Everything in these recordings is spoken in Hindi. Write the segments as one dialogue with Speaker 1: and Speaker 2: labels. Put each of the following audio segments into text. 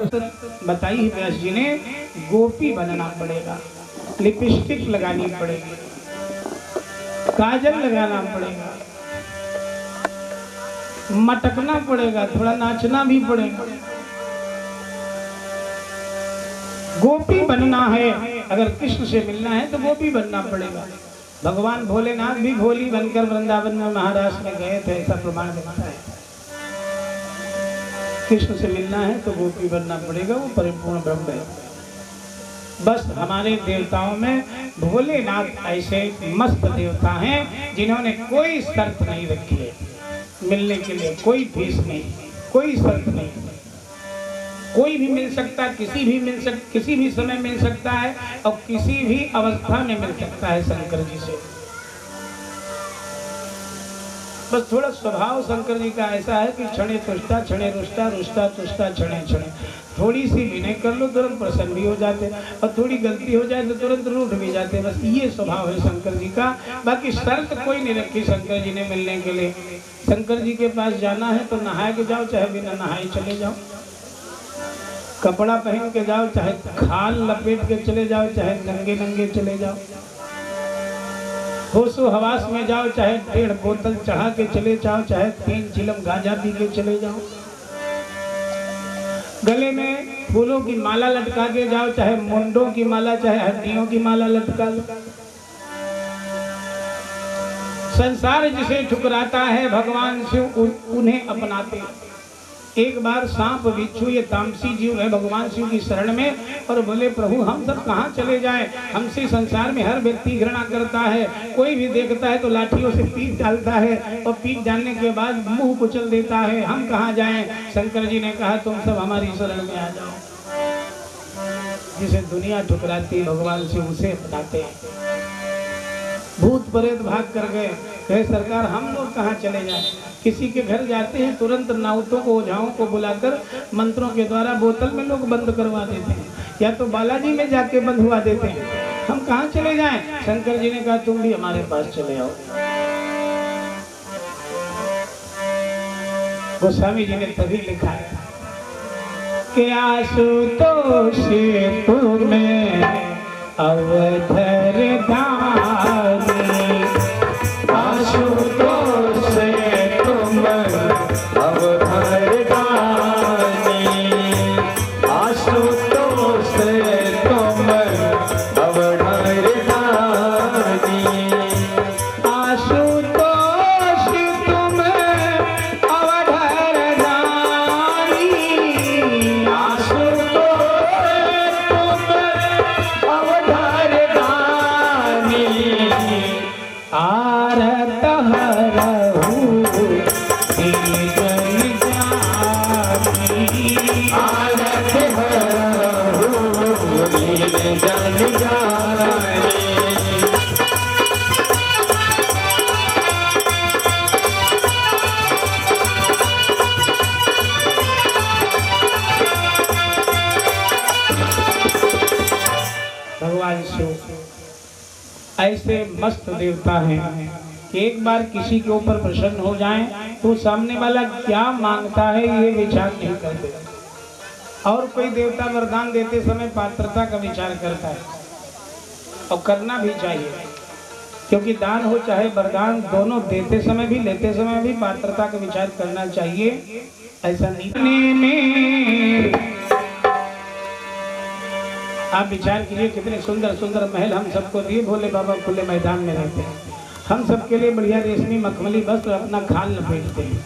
Speaker 1: बताई व्यास जी ने, गोपी बनना पड़ेगा, लिपस्टिक लगानी पड़ेगी, काजल लगाना पड़ेगा, मटकना पड़ेगा, थोड़ा नाचना भी पड़ेगा। गोपी बनना है, अगर कृष्ण से मिलना है तो गोपी बनना पड़ेगा। भगवान भोलेनाथ भी भोली बनकर वृंदावन में महाराष्ट्र में गए थे, ऐसा प्रमाण मिलता है। कृष्ण से मिलना है तो गोपी बनना पड़ेगा, वो परिपूर्ण ब्रह्म है। बस हमारे देवताओं में भोलेनाथ ऐसे मस्त देवता हैं जिन्होंने कोई शर्त नहीं रखी है मिलने के लिए, कोई फीस नहीं, कोई शर्त नहीं। कोई भी मिल सकता, किसी भी समय मिल सकता है और किसी भी अवस्था में मिल सकता है शंकर जी से। बस थोड़ा स्वभाव शंकर जी का ऐसा है कि क्षणे तुष्टा क्षणे रुष्टा, रुष्टा तुष्टा क्षणे क्षणे। थोड़ी सी विनय कर लो तुरंत प्रसन्न भी हो जाते, और थोड़ी गलती हो जाए तो तुरंत रूठ भी जाते। बस ये स्वभाव है शंकर जी का। बाकी शर्त कोई नहीं रखी शंकर जी ने मिलने के लिए। शंकर जी के पास जाना है तो नहाए के जाओ, चाहे बिना नहाए चले जाओ, कपड़ा पहन के जाओ, चाहे खाल लपेट के चले जाओ, चाहे नंगे नंगे चले जाओ, होशो हवास में जाओ, चाहे 1.5 बोतल चढ़ा के चले जाओ, चाहे 3 चिलम गांजा पी के चले जाओ, गले में फूलों की माला लटका के जाओ, चाहे मुंडों की माला, चाहे हड्डियों की माला लटका लो। संसार जिसे ठुकराता है भगवान शिव उन्हें अपनाते हैं। एक बार सांप बिच्छू ये तामसी जीव है भगवान शिव की शरण में और बोले प्रभु हम सब कहाँ चले जाएं, हमसे संसार में हर व्यक्ति घृणा करता है, कोई भी देखता है तो लाठियों से पीट डालता है और पीट डालने के बाद मुंह कुचल देता है, हम कहाँ जाएं। शंकर जी ने कहा तुम सब हमारी शरण में आ जाओ। जिसे दुनिया ठुकराती भगवान शिव उसे अपनाते हैं। भूत प्रेत भाग कर गए, कहे सरकार हम लोग कहाँ चले जाएं। किसी के घर जाते हैं तुरंत नाउतों को ओझाओं को बुलाकर मंत्रों के द्वारा बोतल में लोग बंद करवा देते हैं, या तो बालाजी में जाके बंद हुआ देते हैं। हम कहाँ चले जाएं। शंकर जी ने कहा तुम भी हमारे पास चले आओ। गोस्वामी जी ने तभी लिखा है कि आशुतोष तुम्हें अवधर धारी, आशुतोष तुम अवधर धारी, आशुतोष तुम अवधर धारी, आशुतोष तुम अवधर धारी, आशुतोष आरत हरहु जन जानी, आरत हरहु जन जानी। भगवान शिव ऐसे मस्त देवता हैं कि एक बार किसी के ऊपर प्रसन्न हो जाएं तो सामने वाला क्या मांगता है ये विचार नहीं करते। और कोई देवता वरदान देते समय पात्रता का विचार करता है और करना भी चाहिए, क्योंकि दान हो चाहे वरदान दोनों देते समय भी लेते समय भी पात्रता का विचार करना चाहिए। ऐसा नहीं आप विचार कीजिए कितने सुंदर सुंदर महल हम सबको दिए, भोले बाबा खुले मैदान में रहते हैं। हम सबके लिए बढ़िया रेशमी मखमली वस्त्र अपना खाल लपेटते हैं।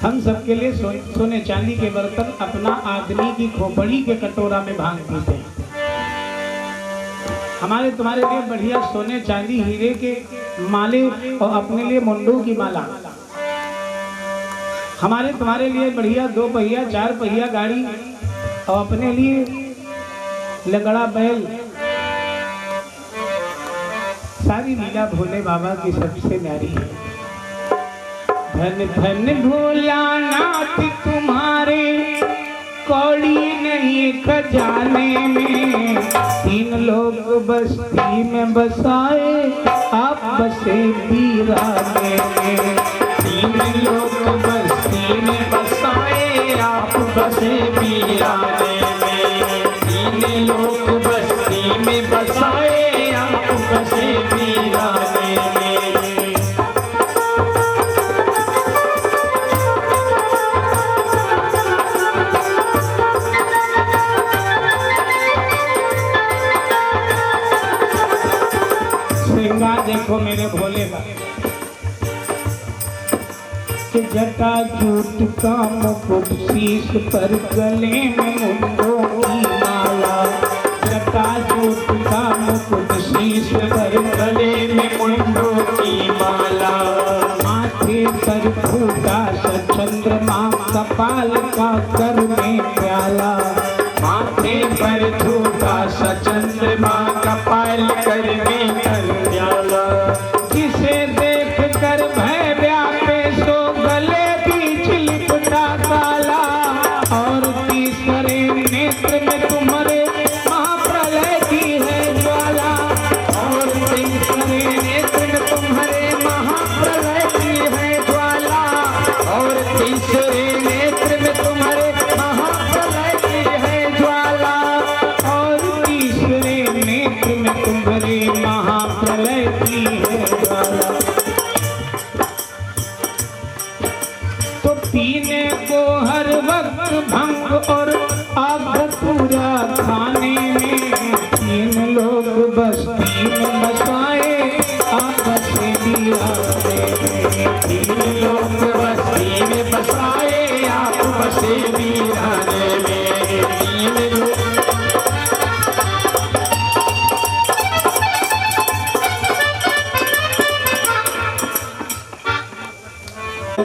Speaker 1: हम सबके लिए सोने चांदी के बर्तन, अपना आदमी की खोपड़ी के कटोरा में भांग पीते हैं। हमारे तुम्हारे लिए बढ़िया सोने चांदी हीरे के माले और अपने लिए मुंडों की माला। हमारे तुम्हारे लिए बढ़िया 2 पहिया 4 पहिया गाड़ी और अपने लिए लगड़ा बैल। सारी लीला भोले बाबा की सबसे न्यारी है। धन धन भोलानाथ तुम्हारे कौड़ी नहीं खजाने में, 3 लोग बस्ती में बसाए आप बसे वीराने में, 3 लोग बस्ती में बसाए आप बसे वीराने में। देखो मेरे भोले बाबा कि जटा जूट का मुकुट शीश पर गले में मुंडों की माला, जटा जूट का मुकुट शीश पर गले में मुंडों की माला, माथे पर फूटा सा चंद्रमा कपाल का कर में प्याला, माथे पर फूटा सा चंद्रमा कपाल कर में प्याला, जिसे देख कर भय व्यापे सो गले बीच लिपटा काला, और तीसरे नेत्र में तुम्हारे महाप्रलय की है ज्वाला, और तीसरे नेत्र में तुम्हारे महाप्रलय की है ज्वाला, और तीसरे नेत्र में तुम्हारे महाप्रलय की है ज्वाला, और तीसरे नेत्र में तुम्हारे महाप्रलय की है ज्वाला। तो पीने को हर वक्त भंग और आग पूरा खाने में, तीन लोग बस्ती में बसाए आपस में आने में, तीन लोग बस्ती में बसाए आपस में आने में, तीन लोग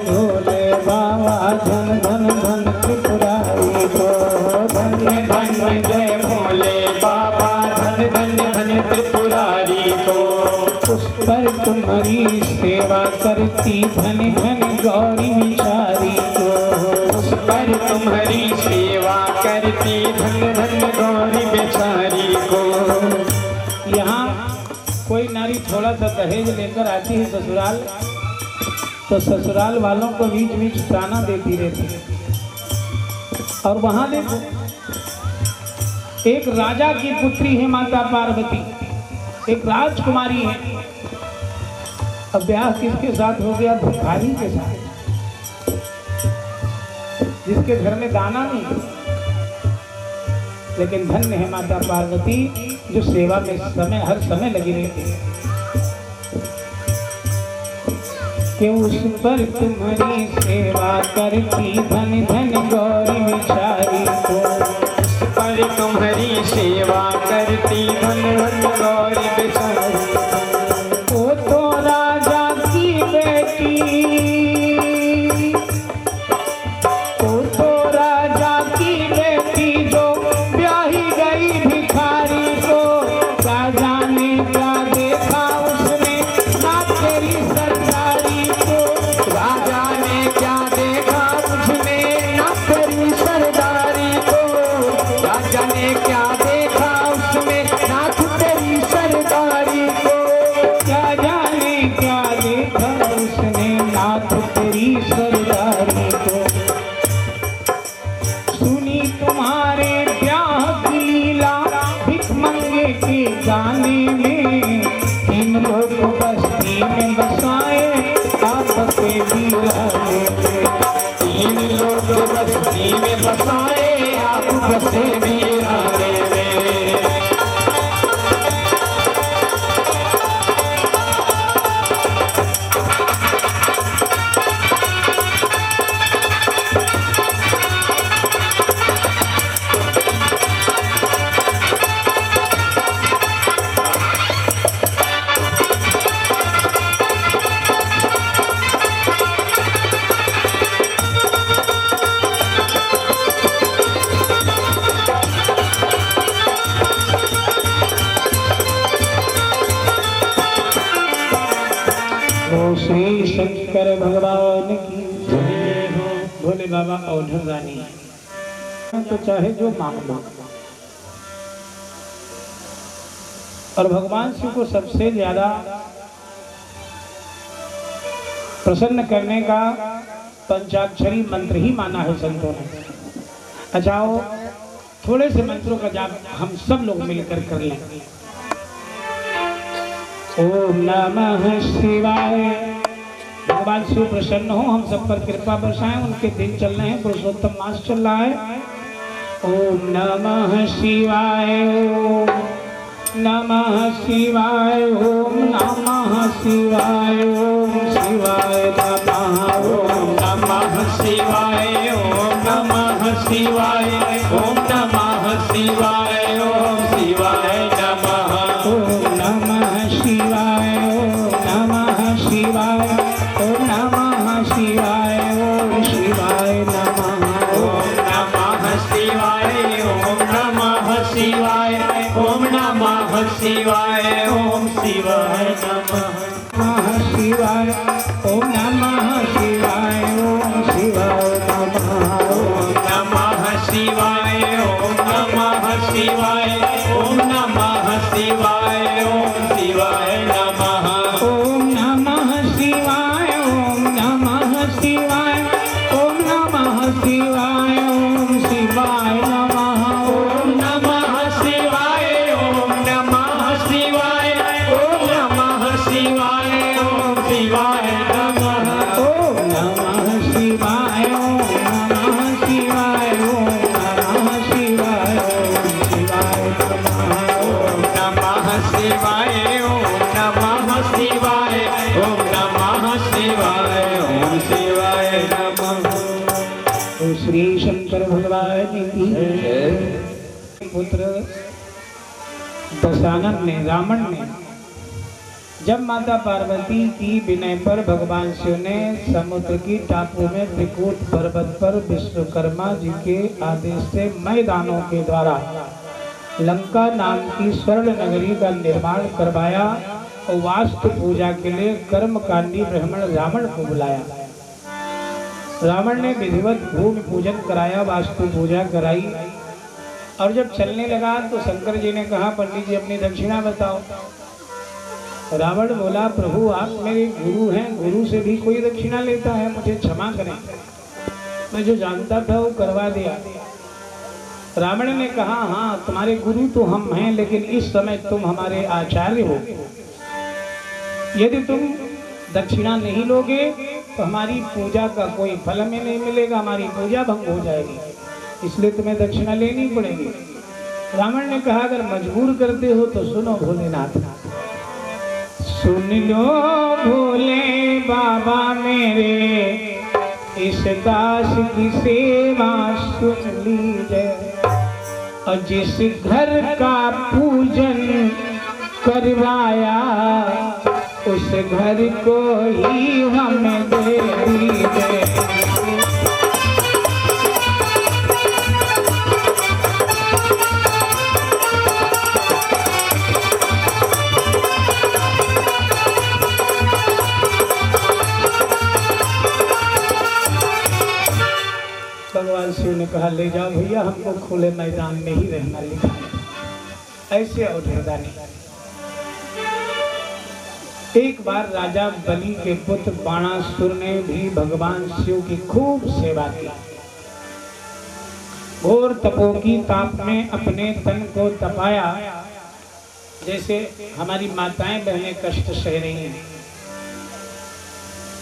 Speaker 1: भोले बाबा धन धन धन त्रिपुरारी को, धन्य धन्य जय भोले बाबा धन धन्य धन्य त्रिपुरारी को, उस पर तुम्हारी सेवा करती धन धन गौरी बिचारी को, उस पर तुम्हारी सेवा करती धन धन गौरी बिचारी को। यहाँ कोई नारी थोड़ा सा दहेज लेकर आती है ससुराल, तो ससुराल वालों को बीच बीच ताना देती रहती है। और वहां देखो एक राजा की पुत्री है माता पार्वती, एक राजकुमारी है। अब ब्याह किसके साथ हो गया? भिखारी के साथ, जिसके घर में दाना नहीं। लेकिन धन्य है माता पार्वती जो सेवा में समय हर समय लगी रहती है कि उस पर तुम्हारी सेवा करती धन धन गौरी बिचारी को, उस पर तुम्हारी सेवा करती धन धन गौरी बिचारी को। वो तो राजा की बेटी, वो तो राजा की बेटी जो ब्याही गई भिखारी को, राजा ने क्या देखा उसने ना तेरी सरदारी को, राजा ने क्या देखा उसमें ना तेरी सरदारी को, राजा ने क्या देखा उसमें ना तेरी सरदारी को, क्या जाने क्या देखा उसने ना तेरी सरदारी को। सुनी तुम्हारे ब्याह की लीला भिखमंगे के गाने में, इन लोग बस्ती में बसाए आपस में आने में, तीन लोग बस्ती में बसाए आपस में आने में। श्री शंकर भगवान की जय हो। भोले बाबा औढ़ रानी तो चाहे जो मांग लो। और भगवान शिव को सबसे ज्यादा प्रसन्न करने का पंचाक्षरी मंत्र ही माना है संतों ने। अच्छा थोड़े से मंत्रों का जाप हम सब लोग मिलकर कर लें। ओम नमः शिवाय। भगवान शिव प्रसन्न हो, हम सब पर कृपा बरसाएं। उनके दिन चल रहे हैं, पुरुषोत्तम मास चल रहा है। ओम नमः शिवाय। ओम नमः शिवाय ओम नमः शिवाय ओम शिवाय नमः ओम नमः शिवाय ओम नमः शिवाय ओम नमः शिवाय ओम शिवाय नमः ओम नमः शिवाय ओम नमः शिवाय ओम नमः शिवाय ओम शिवाय नमः ओम नमः शिवाय ओम नमः शिवाय ओम नमः शिवाय ओम शिवाय नमः शिवाय ओम नमः शिवाय ओम शिवाय नमः ओम नमः शिवाय ओम नमः शिवाय ओम नमः शिवाय ओम शिवाय नमः ओम नमः शिवाय ओम नमः शिवाय ओम नमः शिवाय ओम शिवाय नमः ओम नमः शिवाय ओम नमः शिवाय ओम नमः शिवाय ओम शिवाय नमः ओम नमः शिवाय ओम नमः शिवाय ओम नमः शिवाय ओम शिवाय नमः ओम नमः शिवाय ओम नमः शिवाय ओम नमः शिवाय ओम शिवाय नमः। तो श्री शंकर भगवान की पुत्र दशानन ने रावण ने जब माता पार्वती की विनय पर भगवान शिव ने समुद्र की टापू में त्रिकूट पर्वत पर विश्वकर्मा जी के आदेश से मैदानों के द्वारा लंका नाम की स्वर्ण नगरी का निर्माण करवाया और वास्तु पूजा के लिए कर्मकांडी ब्राह्मण रावण को बुलाया। रावण ने विधिवत भूमि पूजन कराया, वास्तु पूजा कराई और जब चलने लगा तो शंकर जी ने कहा पंडित जी अपनी दक्षिणा बताओ। रावण बोला प्रभु आप मेरे गुरु हैं, गुरु से भी कोई दक्षिणा लेता है, मुझे क्षमा करें, मैं जो जानता था वो करवा दिया। रावण ने कहा हाँ तुम्हारे गुरु तो हम हैं, लेकिन इस समय तुम हमारे आचार्य हो, यदि तुम दक्षिणा नहीं लोगे तो हमारी पूजा का कोई फल हमें नहीं मिलेगा, हमारी पूजा भंग हो जाएगी, इसलिए तुम्हें दक्षिणा लेनी पड़ेगी। रावण ने कहा अगर मजबूर करते हो तो सुनो भोलेनाथ, सुन लो भोले बाबा मेरे इस दास की सेवा सुन लीजिए, और जिस घर का पूजन करवाया उस घर को ही हमें दे दीजिए। भगवान शिव ने कहा ले जाओ भैया, हमको खुले मैदान में ही रहना लिखा है, ऐसे उठेगा नहीं। एक बार राजा बलि के पुत्र बाणासुर ने भी भगवान शिव की खूब सेवा की, घोर तपो की ताप में अपने तन को तपाया, जैसे हमारी माताएं बहनें कष्ट सह रही हैं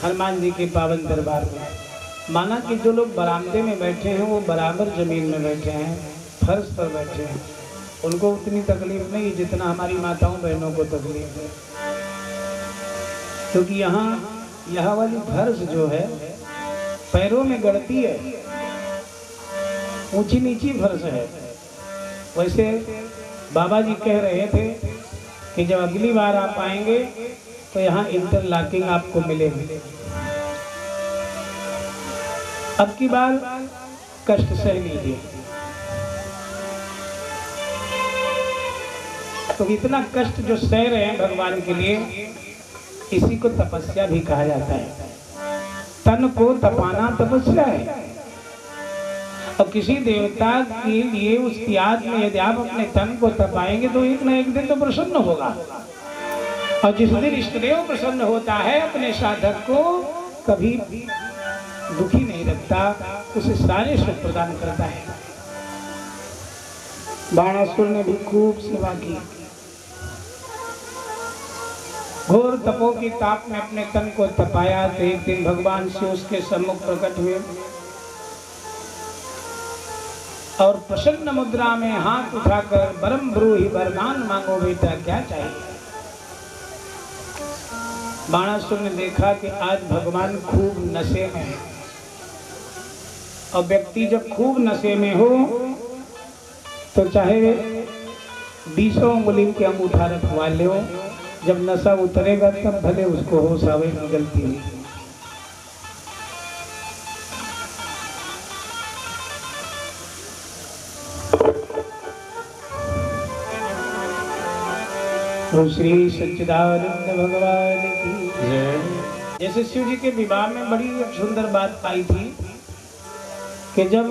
Speaker 1: हनुमान जी के पावन दरबार में। माना कि जो लोग बरामदे में बैठे हैं वो बराबर जमीन में बैठे हैं, फर्श पर बैठे हैं, उनको उतनी तकलीफ नहीं जितना हमारी माताओं बहनों को तकलीफ है, क्योंकि यहाँ वाली फर्श जो है पैरों में गड़ती है, ऊंची नीची फर्श है। वैसे बाबा जी कह रहे थे कि जब अगली बार आप आएंगे तो यहाँ इंटरलॉकिंग आपको मिलेगी, अब की बार कष्ट सह लीजिए। तो इतना कष्ट जो सह रहे हैं भगवान के लिए, इसी को तपस्या भी कहा जाता है। तन को तपाना तपस्या है, और किसी देवता के लिए उसकी याद में यदि आप अपने तन को तपाएंगे तो एक न एक दिन तो प्रसन्न होगा, और जिस दिन इष्टदेव प्रसन्न होता है अपने साधक को कभी दुखी नहीं रखता, उसे सारे सुख प्रदान करता है। बाणासुर ने भी खूब सेवा की, घोर तपो की ताप में अपने तन को तपाया, तो एक दिन भगवान शिव उसके सम्मुख प्रकट हुए और प्रसन्न मुद्रा में हाथ उठाकर बरम ब्रूहि वरदान मांगो बेटा क्या चाहिए। बाणासुर ने देखा कि आज भगवान खूब नशे में है, और व्यक्ति जब खूब नशे में हो तो चाहे 20 उंगली के अंगूठा रखवा लो, जब नशा उतरेगा तब भले उसको होश आवे की गलती नहीं। तो श्री सच्चिदानंद भगवान की जय। जैसे शिव जी के विवाह में बड़ी सुंदर बात आई थी कि जब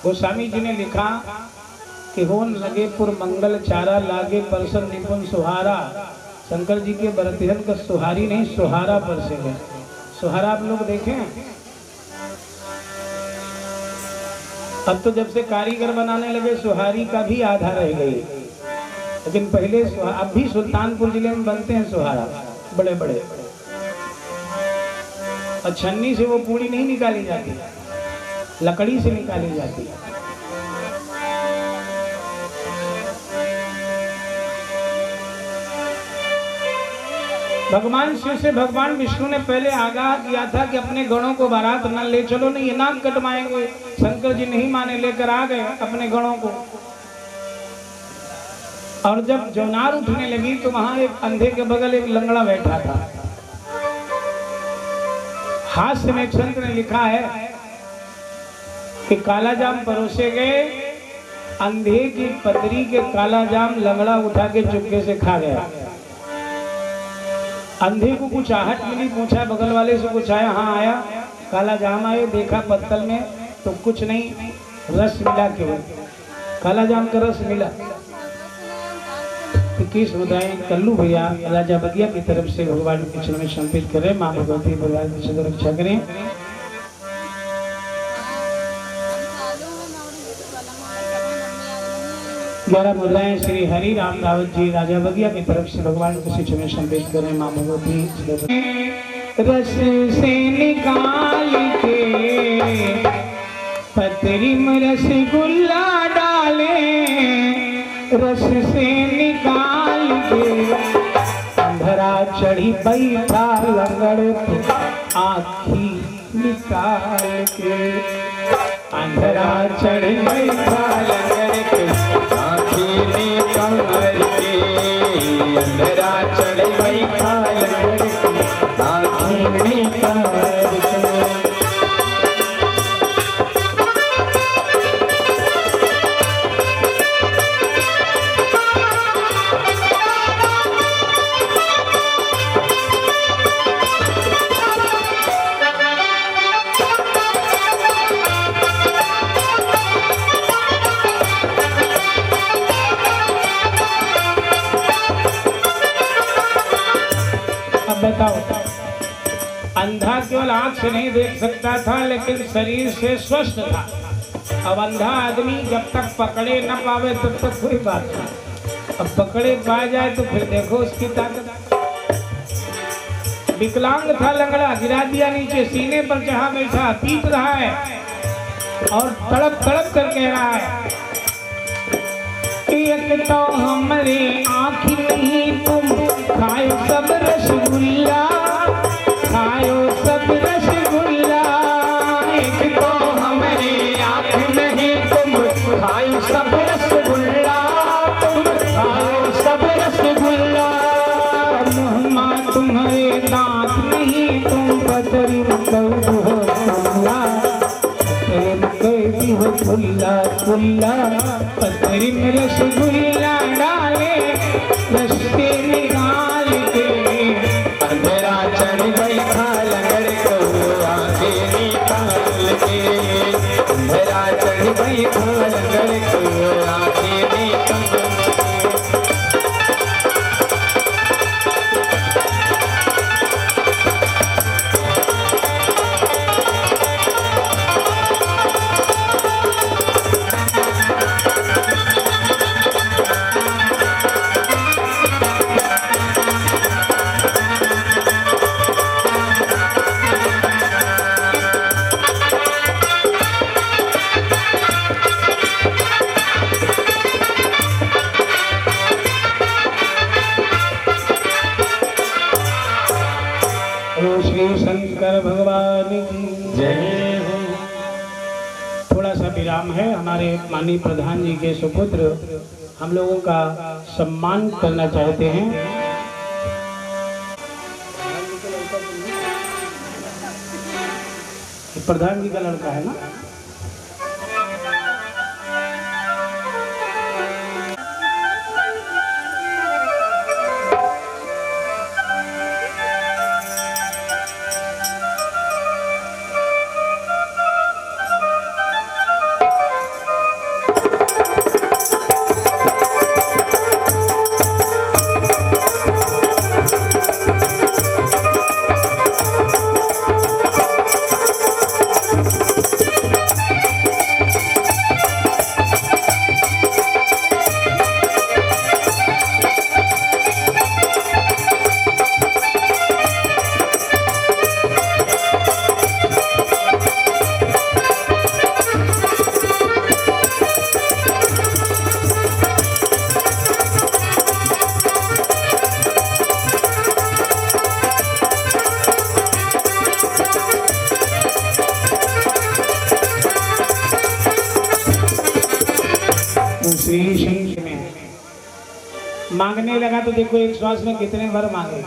Speaker 1: गोस्वामी जी ने लिखा कि होन लगे पुर मंगल चारा लागे परसन निपुण सुहारा, शंकर जी के बरतिहन का सुहारी नहीं सुहारा पर से गए। सुहारा आप लोग देखें, अब तो जब से कारीगर बनाने लगे सुहारी का भी आधा रह गई, लेकिन पहले अब भी सुल्तानपुर जिले में बनते हैं सुहारा बड़े बड़े, और छन्नी से वो पूरी नहीं निकाली जाती, लकड़ी से निकाली जाती है। भगवान शिव से भगवान विष्णु ने पहले आगाह किया था कि अपने गणों को बारात न ले चलो, नहीं ये नाक कटवाएंगे। शंकर जी नहीं माने, लेकर आ गए अपने गणों को। और जब जौनार उठने लगी तो वहां एक अंधे के बगल एक लंगड़ा बैठा था। हास्य में संत ने लिखा है कि काला जाम परोसे गए, अंधे की पतरी के काला जाम लंगड़ा उठा के चुपके से खा गया। अंधे को कुछ आहट मिली, पूछा बगल वाले से कुछ आया, हाँ आया, काला जाम आए, देखा पत्तल में तो कुछ नहीं, रस मिला केवल, काला जाम का रस मिला। 21 बताएं कल्लू भैया राजा बगिया की तरफ से भगवान के चरण में समर्पित करें। माँ भगवती परिवार की सदा रक्षा करें। ग्यारह मुद्राएं श्री हरि राम रावत जी राजा बगिया की तरफ से भगवान के चरण में समर्पित करें। माँ भगवती रस से निकाल के पतरी में रसगुल्ला डाले, रस से निकाल के अंधरा चढ़ी बैठा लंगड़ आँखी निकाल के, अंधरा चढ़ी बैठा लंगड़ आँखी निकाल के, अंधरा चढ़ी बैठा लंगड़ आँखी निकाल के। बताओ, अंधा केवल आंख से नहीं देख सकता था लेकिन शरीर से स्वस्थ था। अब अंधा आदमी जब तक पकड़े न पावे तब तक कोई बात नहीं, अब पकड़े पा जाए तो फिर देखो उसकी ताकत। विकलांग था लंगड़ा, गिरा दिया नीचे, सीने पर जहां बैठा पीट रहा है और तड़प तड़प कर कह रहा है, एक तो हमारे आँख नहीं तुम खायो सब रसगुल्ला, खायो सब रसगुल्ला, एक तो हमारे आँख नहीं तुम खायो सब रसगुल्ला, तुम खायो सब रसगुल्ला, मुँहमा तुम्हारे दांत नहीं तुम पतरी हो फुल्ला फुल्ला, पतरी में रसगुल्ला डाले, रस्ते निकाल के अंधेरा चढ़ बैठा लंगड़ को आँखें निकाल के, अंधेरा चढ़ बैठा लंगड़ को आँखें निकाल के। विराम है। हमारे माननीय प्रधान जी के सुपुत्र हम लोगों का सम्मान करना चाहते हैं। प्रधान जी का लड़का है ना? मांगने लगा तो देखो एक श्वास में कितने वर मांगे।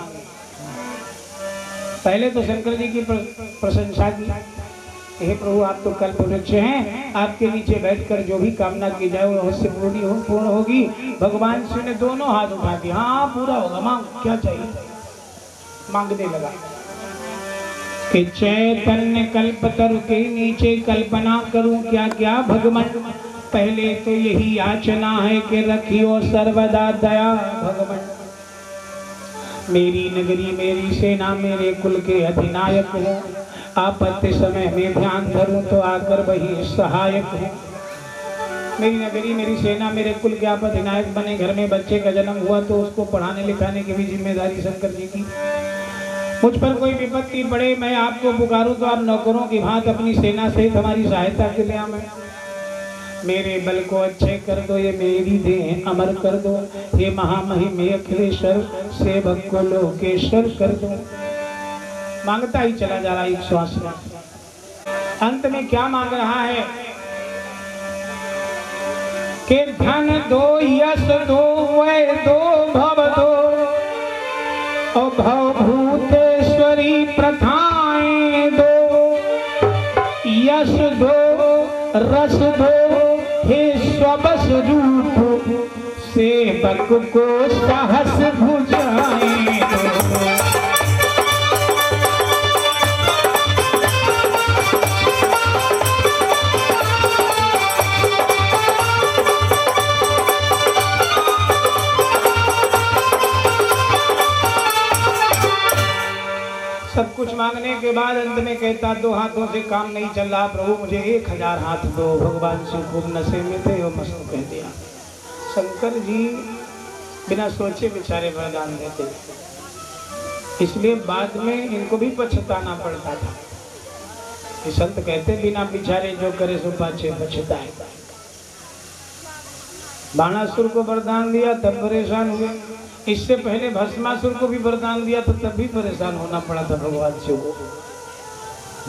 Speaker 1: पहले तो शंकर जी की प्रशंसा की, हे प्रभु आप तो कल्प वृक्ष हैं, आपके नीचे बैठकर जो भी कामना की जाए वो अवश्य पूर्ण होगी। भगवान शिव ने दोनों हाथ उठा दिए, हाँ पूरा होगा, मांग क्या चाहिए। मांगने लगा कि चैतन्य कल्प तरु के नीचे कल्पना करूं क्या क्या भगवान। पहले तो यही याचना है कि रखियो सर्वदा दया भगवान। मेरी नगरी मेरी सेना मेरे कुल के अधिनायक हो, आपत्ति समय में ध्यान धरूं तो आकर वही सहायक हो। मेरी नगरी मेरी सेना मेरे कुल के आप अधिनायक बने। घर में बच्चे का जन्म हुआ तो उसको पढ़ाने लिखाने की भी जिम्मेदारी शंकर जी की। मुझ पर कोई विपत्ति पड़े मैं आपको पुकारूं तो आप नौकरों की भांति अपनी सेना सहित हमारी सहायता के लिए आए। मेरे बल को अच्छे कर दो, ये मेरी देह अमर कर दो। हे महामहिम अखिलेश्वर सेवक को लोकेश्वर कर दो। मांगता ही चला जा रहा एक श्वास में। अंत में क्या मांग रहा है कि धन दो यश दो वै दो भव दो और भवभूतेश्वरी प्रथाएं दो। यश दो रस दो हे स्वबस रूप सेवक को सहस भुजाएं दो। सब कुछ मांगने के बाद अंत में कहता दो हाथों से काम नहीं चल रहा प्रभु मुझे 1000 हाथ दो। भगवान शिव खूब नशे में थे और मस्त कह दिया। शंकर जी बिना सोचे बेचारे वरदान देते, इसलिए बाद में इनको भी पछताना पड़ता था। कि संत कहते बिना बिचारे जो करे सो पाछे पछताए। बाणासुर को वरदान दिया तब परेशान हुए, इससे पहले भस्मासुर को भी वरदान दिया तो तब भी परेशान होना पड़ा था भगवान शिव को।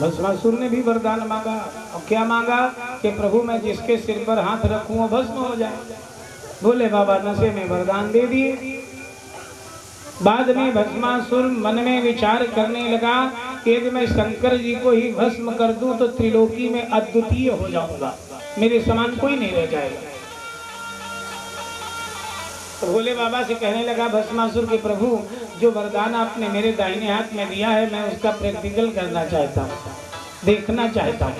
Speaker 1: भस्मासुर ने भी वरदान मांगा और क्या मांगा कि प्रभु मैं जिसके सिर पर हाथ रखूं वो भस्म हो जाए। बोले बाबा नशे में वरदान दे दिए। बाद में भस्मासुर मन में विचार करने लगा कि यदि मैं शंकर जी को ही भस्म कर दूं तो त्रिलोकी में अद्वितीय हो जाऊंगा, मेरे समान कोई नहीं रह जाएगा। तो भोले बाबा से कहने लगा भस्मासुर के प्रभु जो वरदान आपने मेरे दाहिने हाथ में दिया है मैं उसका प्रैक्टिकल करना चाहता हूँ, देखना चाहता हूँ।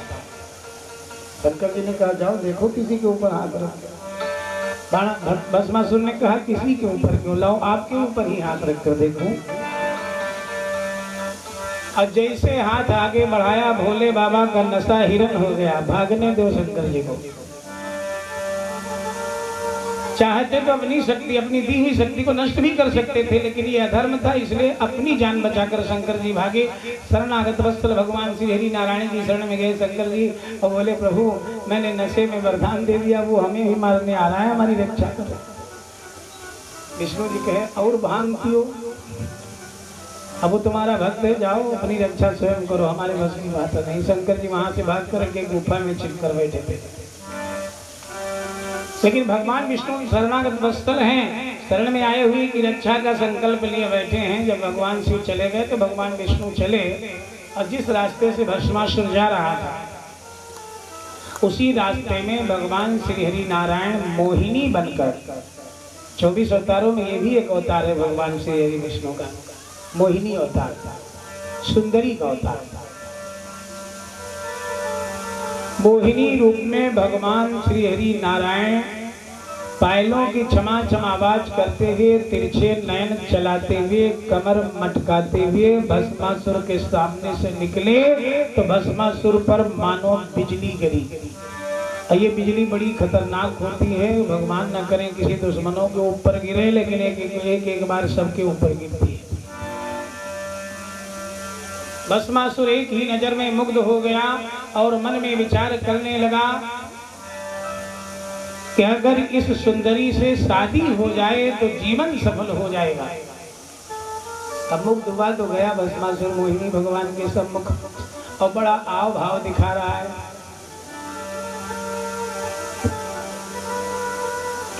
Speaker 1: शंकर जी ने कहा जाओ देखो किसी के ऊपर हाथ रखो। भस्मासुर ने कहा किसी के ऊपर क्यों, लाओ आपके ऊपर ही हाथ रखकर देखो। और जैसे हाथ आगे बढ़ाया भोले बाबा का नशा हिरण हो गया। भागने दो शंकर जी को। चाहते तो अपनी शक्ति अपनी दी हुई शक्ति को नष्ट भी कर सकते थे, लेकिन ये अधर्म था, इसलिए अपनी जान बचाकर शंकर जी भागे। शरणागत वत्सल भगवान श्री हरि नारायण की शरण में गए शंकर जी और बोले प्रभु मैंने नशे में वरदान दे दिया, वो हमें भी मारने आ रहा है, हमारी रक्षा करो। विष्णु जी कहे और भांग पियो, अब वो तुम्हारा भक्त है, जाओ अपनी रक्षा स्वयं करो, हमारे बस की बात नहीं। शंकर जी वहां से भाग कर के गुफा में छिप कर बैठे थे। लेकिन भगवान विष्णु शरणागत वत्सल हैं, शरण में आए हुए की रक्षा का संकल्प लिए बैठे हैं। जब भगवान शिव चले गए तो भगवान विष्णु चले और जिस रास्ते से भस्मासुर जा रहा था उसी रास्ते में भगवान श्री हरि नारायण मोहिनी बनकर, 24 अवतारों में ये भी एक अवतार है भगवान श्री हरि विष्णु का, मोहिनी अवतार, सुंदरी का अवतार। मोहिनी रूप में भगवान श्री हरि नारायण पायलों की छमा छम आवाज करते हुए, तिरछे नयन चलाते हुए, कमर मटकाते हुए भस्मासुर के सामने से निकले तो भस्मासुर पर मानो बिजली गिरी। और ये बिजली बड़ी खतरनाक होती है, भगवान न करें किसी दुश्मनों के ऊपर गिरे, लेकिन एक बार सबके ऊपर गिरती है। भस्मासुर एक ही नजर में मुग्ध हो गया और मन में विचार करने लगा कि अगर इस सुंदरी से शादी हो जाए तो जीवन सफल हो जाएगा। अब मुग्ध हुआ तो गया भस्मासुर मोहिनी भगवान के सम्मुख और बड़ा आव भाव दिखा रहा है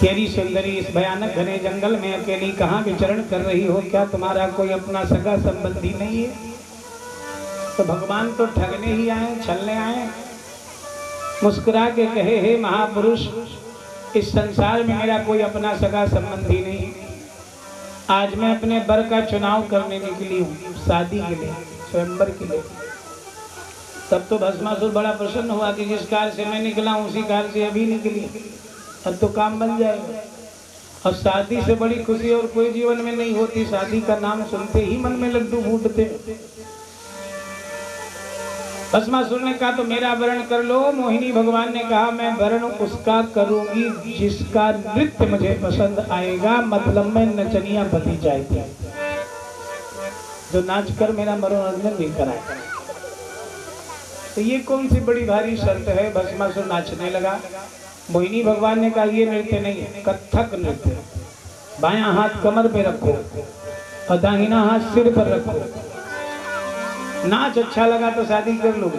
Speaker 1: कि अरे सुंदरी, इस भयानक घने जंगल में अकेली कहाँ विचरण कर रही हो? क्या तुम्हारा कोई अपना सगा संबंधी नहीं है? तो भगवान तो ठगने ही आए, छलने आए। मुस्कुरा के कहे, हे महापुरुष, इस संसार में मेरा कोई अपना सगा संबंधी नहीं। आज मैं अपने वर का चुनाव करने निकली हूँ, शादी के लिए, स्वयंवर के लिए। तब तो भस्मासुर बड़ा प्रसन्न हुआ कि जिस कार से मैं निकला हूँ उसी कार से अभी निकली, अब तो काम बन जाएगा। और शादी से बड़ी खुशी और कोई जीवन में नहीं होती। शादी का नाम सुनते ही मन में लड्डू फूटते। भस्मासुर ने कहा तो मेरा वर्ण कर लो। मोहिनी भगवान ने कहा मैं वर्ण उसका करूंगी जिसका नृत्य मुझे पसंद आएगा, मतलब मैं नचनिया पति चाहती, जो नाच कर मेरा मनोरंजन भी कराए। तो ये कौन सी बड़ी भारी शर्त है? भस्मासुर नाचने लगा। मोहिनी भगवान ने कहा ये नृत्य नहीं है, कथक नृत्य। बायां हाथ कमर पे रखो और दाहिना हाथ सिर पर रखो। नाच अच्छा लगा तो शादी कर लोगे।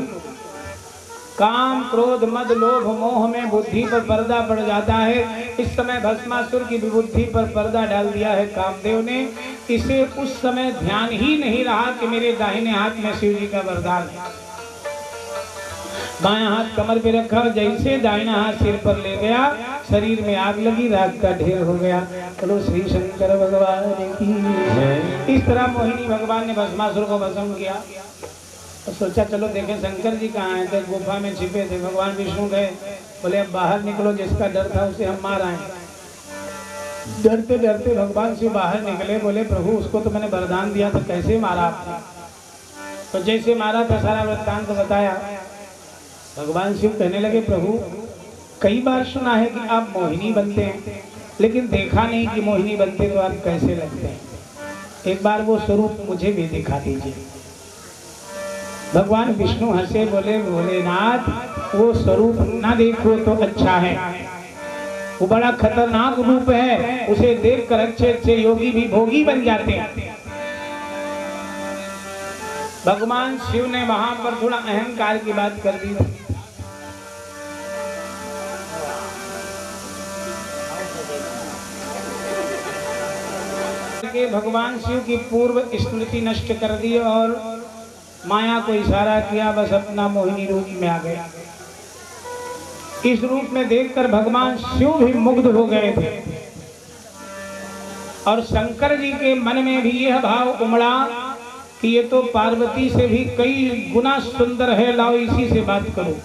Speaker 1: काम, क्रोध, मद, लोभ, मोह में बुद्धि पर पर्दा पड़ जाता है। इस समय भस्मासुर की बुद्धि पर पर्दा डाल दिया है कामदेव ने। इसे उस समय ध्यान ही नहीं रहा कि मेरे दाहिने हाथ में शिव जी का वरदान है। बायां हाथ कमर पे रखा, जैसे दाहिना हाथ सिर पर ले गया, शरीर में आग लगी, राग का ढेर हो गया। चलो श्री शंकर भगवान की। इस तरह मोहिनी भगवान ने भस्मासुर को भस्म किया। तो सोचा चलो देखें शंकर जी कहाँ हैं। तो गुफा में छिपे थे। भगवान विष्णु गए, बोले अब बाहर निकलो, जिसका डर था उसे हम मार आए। डरते डरते भगवान शिव बाहर निकले। बोले प्रभु उसको तो मैंने वरदान दिया था, कैसे मारा आपने? तो जैसे मारा था सारा वृत्तांत तो बताया। भगवान शिव कहने लगे प्रभु कई बार सुना है कि आप मोहिनी बनते हैं, लेकिन देखा नहीं कि मोहिनी बनते तो आप कैसे लगते हैं। एक बार वो स्वरूप मुझे भी दिखा दीजिए। भगवान विष्णु हंसे, बोले भोलेनाथ वो स्वरूप ना देखो तो अच्छा है, वो बड़ा खतरनाक रूप है, उसे देख कर अच्छे अच्छे योगी भी भोगी बन जाते हैं। भगवान शिव ने वहां पर थोड़ा अहंकार की बात कर दी। भगवान शिव की पूर्व स्मृति नष्ट कर दी और माया को इशारा किया, बस अपना मोहिनी रूप में आ गया। इस रूप में देखकर भगवान शिव भी मुग्ध हो गए थे और शंकर जी के मन में भी यह भाव उमड़ा कि ये तो पार्वती से भी कई गुना सुंदर है, लाओ इसी से बात करो।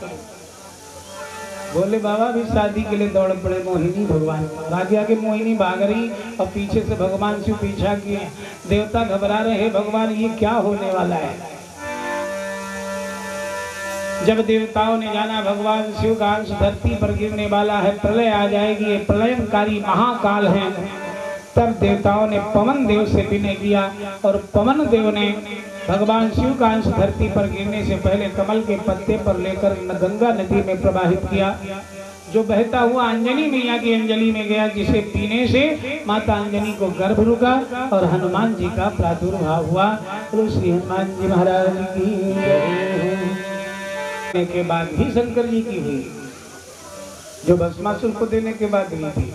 Speaker 1: बोले बाबा भी शादी के लिए दौड़ पड़े मोहिनी भगवान। आगे आगे मोहिनी भाग रही और पीछे से भगवान शिव पीछा किए। देवता घबरा रहे, भगवान ये क्या होने वाला है? जब देवताओं ने जाना भगवान शिव का अंश धरती पर गिरने वाला है, प्रलय आ जाएगी, ये प्रलयंकारी महाकाल है, तब देवताओं ने पवन देव से विनय किया और पवन देव ने भगवान शिव का अंश धरती पर गिरने से पहले कमल के पत्ते पर लेकर गंगा नदी में प्रवाहित किया, जो बहता हुआ अंजनी मैया की अंजलि में गया, जिसे पीने से माता अंजनी को गर्भ रुका और हनुमान जी का प्रादुर्भाव हुआ। तो श्री हनुमान जी महाराज की के बाद भी शंकर जी की हुई। जो भस्मासुर को देने के बाद दी थी।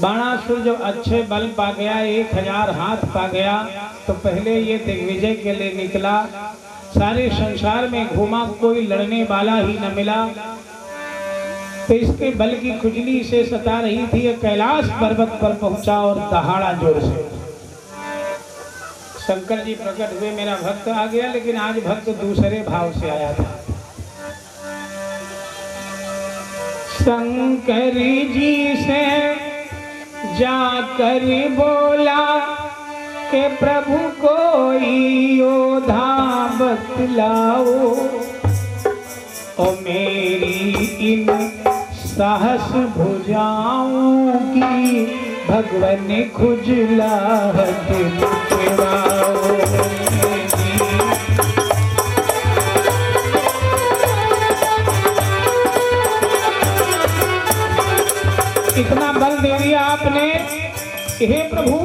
Speaker 1: बाणासुर जब अच्छे बल पा गया, 1000 हाथ पा गया, तो पहले ये दिग्विजय के लिए निकला। सारे संसार में घूमा, कोई लड़ने वाला ही न मिला। तो इसके बल की खुजली से सता रही थी। कैलाश पर्वत पर पहुंचा और दहाड़ा जोर से। शंकर जी प्रकट हुए, मेरा भक्त आ गया, लेकिन आज भक्त दूसरे भाव से आया था। शंकर जी से जाकर बोला कि प्रभु कोई योधा बतलाओ, और मेरी इन साहस भुजाओं की भगवान खुजलाहट मिटवाओ। इतना बल दे दिया आपने, हे प्रभु,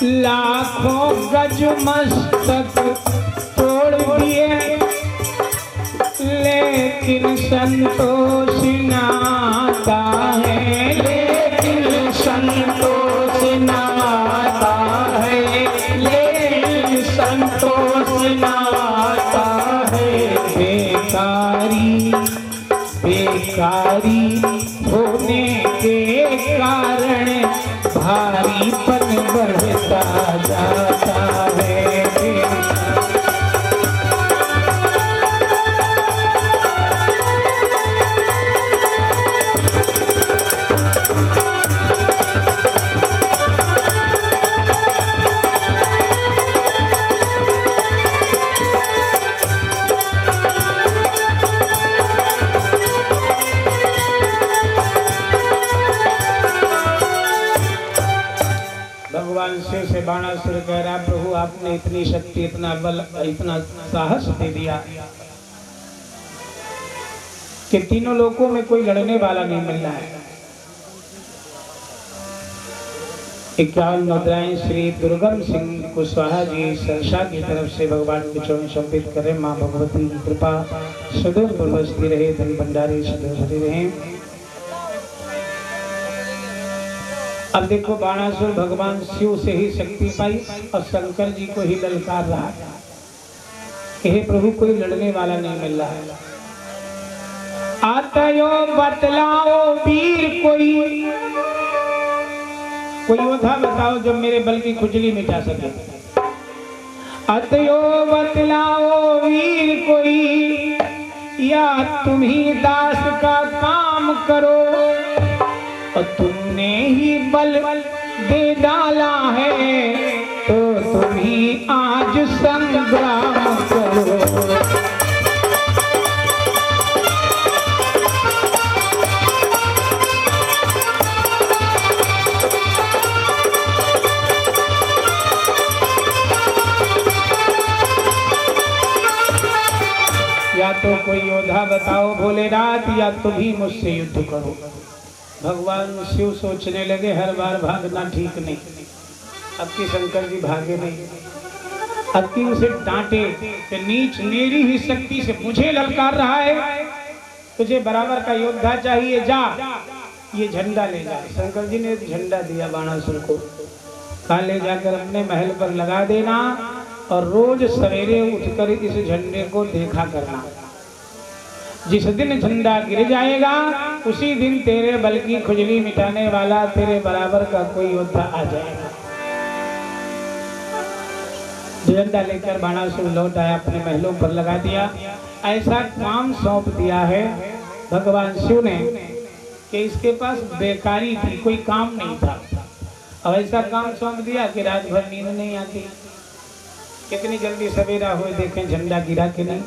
Speaker 1: लाखों गज मस्तक तोड़ दिए, लेकिन संतोष नाता है, लेकिन संतोष नाता है, लेकिन संतोष नाता है। बेकारी होने के कारण भारीपन बढ़ता जाता है। भगवान शिव से बाणासुर कह रहा, प्रभु आपने इतनी शक्ति, इतना बल, इतना साहस दे दिया कि तीनों लोकों में कोई लड़ने वाला नहीं मिल रहा है। 51 मुद्राएं श्री दुर्गम सिंह कुशवाहा जी सरसा की तरफ से भगवान के चरण समर्पित करें। माँ भगवती की कृपा सदैव बरसती रहे, धन भंडारी सदैव भरे रहे। अब देखो, बाणासुर भगवान शिव से ही शक्ति पाई और शंकर जी को ही ललकार रहा था कि हे प्रभु कोई लड़ने वाला नहीं मिल रहा है। आतयो बतलाओ वीर, कोई योद्धा बताओ जो मेरे बल की खुजली मिटा सके। अतयो बतलाओ वीर कोई, या तुम ही दास का काम करो, और तुमने ही बल दे डाला है, तो तुम ही आज संग्राम करो। या तो कोई योद्धा बताओ भोलेनाथ, या तुम ही मुझसे युद्ध करो। भगवान शिव सोचने लगे, हर बार भागना ठीक नहीं, अब की शंकर जी भागे नहीं। अब की उसे डांटे कि नीच मेरी ही शक्ति से मुझे ललकार रहा है, तुझे बराबर का योद्धा चाहिए, जा ये झंडा ले जा। शंकर जी ने झंडा दिया बाणासुर को, कहा ले जाकर अपने महल पर लगा देना, और रोज सवेरे उठकर इस झंडे को देखा करना। जिस दिन झंडा गिर जाएगा उसी दिन तेरे बल की खुजली मिटाने वाला तेरे बराबर का कोई योद्धा आ जाएगा। झंडा लेकर बाणासुर लौट आया, अपने महलों पर लगा दिया। ऐसा काम सौंप दिया है भगवान शिव ने कि इसके पास बेकारी थी, कोई काम नहीं था। अब ऐसा काम सौंप दिया कि रात भर नींद नहीं आती। कितनी जल्दी सवेरा हुए, देखें झंडा गिरा कि नहीं।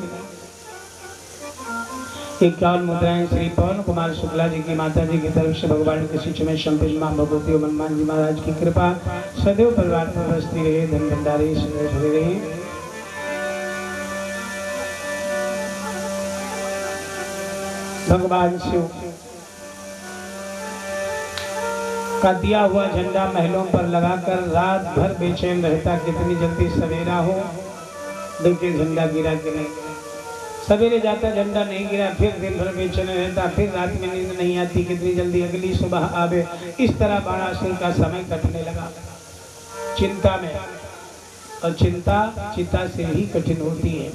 Speaker 1: 51 मुद्राएं श्री पवन कुमार शुक्ला जी की माता जी की तरफ से भगवान के शिष्य में संपित मां भगवती और हनुमान जी महाराज की कृपा सदैव परिवार पर बरसती रहे, धन भंडारी सदैव भरे रहे। भगवान शिव का दिया हुआ झंडा महलों पर लगाकर रात भर बेचैन रहता, कितनी जल्दी सवेरा हो, देखिए झंडा गिरा कि नहीं। सवेरे जाता झंडा नहीं गिरा, फिर दिन भर बेचैन रहता, फिर रात में नींद नहीं आती, कितनी जल्दी अगली सुबह आवे। इस तरह बाणासुर का समय कटने लगा चिंता में, और चिंता चिता से ही कठिन होती है।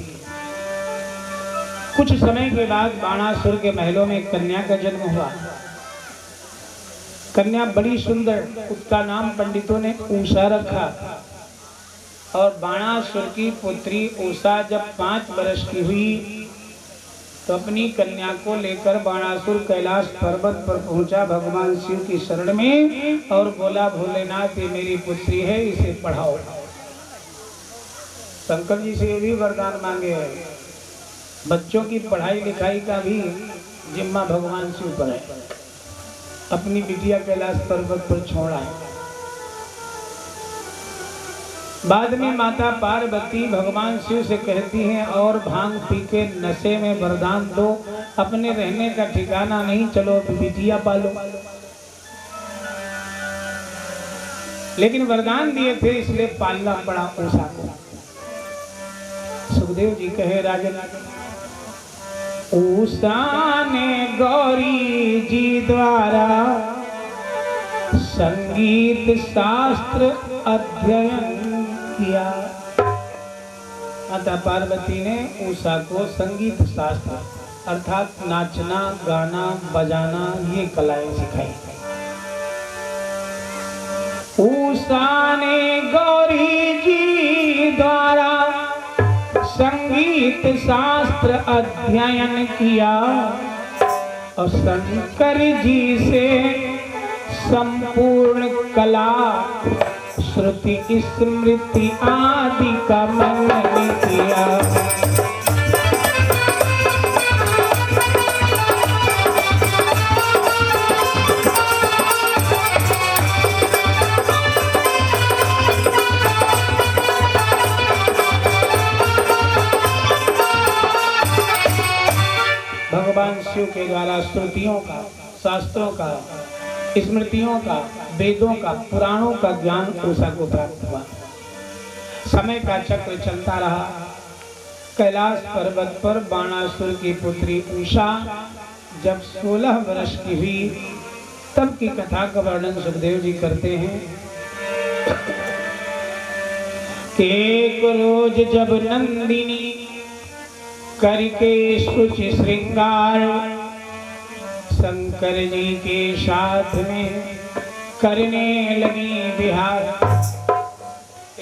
Speaker 1: कुछ समय के बाद बाणासुर के महलों में एक कन्या का जन्म हुआ। कन्या बड़ी सुंदर, उसका नाम पंडितों ने उषा रखा। और बाणासुर की पुत्री उषा जब 5 वर्ष की हुई तो अपनी कन्या को लेकर बाणासुर कैलाश पर्वत पर पहुंचा भगवान शिव की शरण में और बोला, भोलेनाथ ये मेरी पुत्री है, इसे पढ़ाओ। शंकर जी से ये भी वरदान मांगे हैं, बच्चों की पढ़ाई लिखाई का भी जिम्मा भगवान शिव पर है। अपनी बिटिया कैलाश पर्वत पर छोड़ा है। बाद में माता पार्वती भगवान शिव से कहती हैं, और भांग पी के नशे में वरदान दो, अपने रहने का ठिकाना नहीं, चलो बिटिया पालो। लेकिन वरदान दिए थे इसलिए पालना पड़ा उषा को। सुखदेव जी कहे, राजन उषा ने गौरी जी द्वारा संगीत शास्त्र अध्ययन किया। माता पार्वती ने उषा को संगीत शास्त्र अर्थात नाचना, गाना, बजाना ये कलाएं सिखाई। उषा ने गौरी जी द्वारा संगीत शास्त्र अध्ययन किया और शंकर जी से संपूर्ण कला श्रुति स्मृति आदि का मनन किया। भगवान शिव के द्वारा श्रुतियों का, शास्त्रों का, स्मृतियों का, वेदों का, पुराणों का ज्ञान उषा को प्राप्त हुआ। समय का चक्र चलता रहा। कैलाश पर्वत पर बाणासुर की पुत्री उषा जब 16 वर्ष की हुई तब की कथा का वर्णन सुखदेव जी करते हैं कि एक रोज जब नंदिनी करके शुच श्रृंगार शंकर जी के साथ में करने लगी विहार।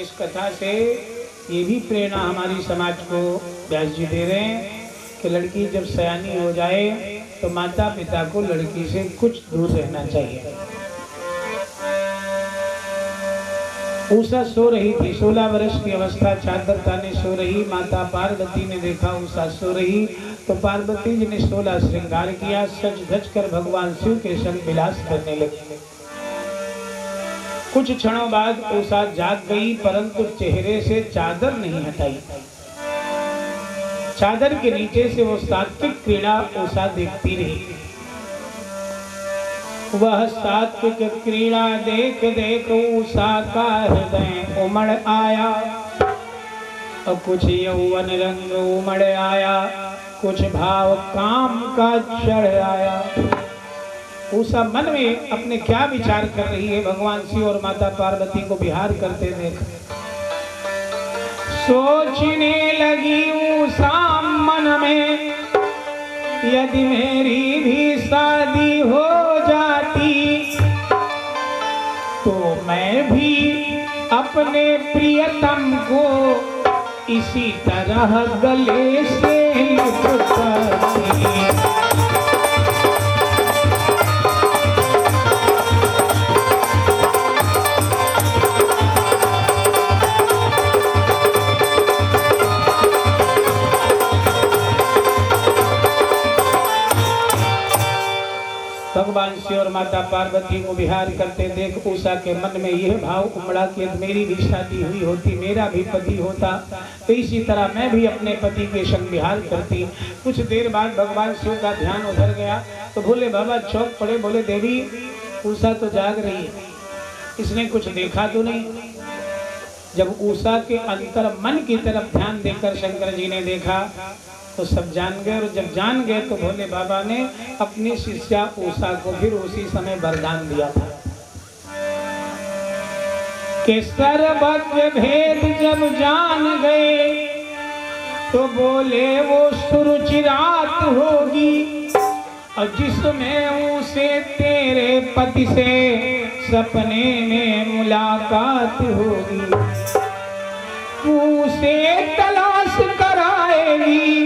Speaker 1: इस कथा से ये भी प्रेरणा हमारी समाज को व्यास जी दे रहे हैं कि लड़की जब सयानी हो जाए तो माता पिता को लड़की से कुछ दूर रहना चाहिए। उषा सो रही थी, 16 वर्ष की अवस्था, चादर ताने सो रही। माता पार्वती ने देखा उषा सो रही तो पार्वती जी ने 16 श्रृंगार किया, सज धज कर भगवान शिव के संग विलास करने लगी। कुछ क्षणों बाद उषा जाग गई परंतु चेहरे से चादर नहीं हटाई। चादर के नीचे से वो सात्विक क्रीड़ा उषा देखती रही। वह सात्विक क्रीड़ा देख देख उषा का हृदय उमड़ आया और कुछ यौवन रंग उमड़ आया, कुछ भाव काम का चढ़ आया। उषा मन में अपने क्या विचार कर रही है, भगवान शिव और माता पार्वती को विहार करते देख सोचने लगी उषा मन में, यदि मेरी भी शादी हो जाती तो मैं भी अपने प्रियतम को इसी तरह गले से लिपटती। भगवान शिव और माता पार्वती को विहार करते देख उषा के मन में यह भाव उमड़ा कि मेरी भी शादी हुई होती, मेरा भी पति होता तो इसी तरह मैं भी अपने पति के संग विहार करती। कुछ देर बाद भगवान शिव का ध्यान उधर गया तो भोले बाबा चौंक पड़े, बोले देवी उषा तो जाग रही है, इसने कुछ देखा तो नहीं। जब उषा के अंतर मन की तरफ ध्यान देकर शंकर जी ने देखा तो सब जान गए, और जब जान गए तो भोले बाबा ने अपनी शिष्या उषा को फिर उसी समय वरदान दिया था कि सर्वज्ञ भेद जब जान गए तो बोले वो सुरुचिरात होगी, और जिसमें उसे तेरे पति से सपने में मुलाकात होगी, उसे तलाश कराएगी,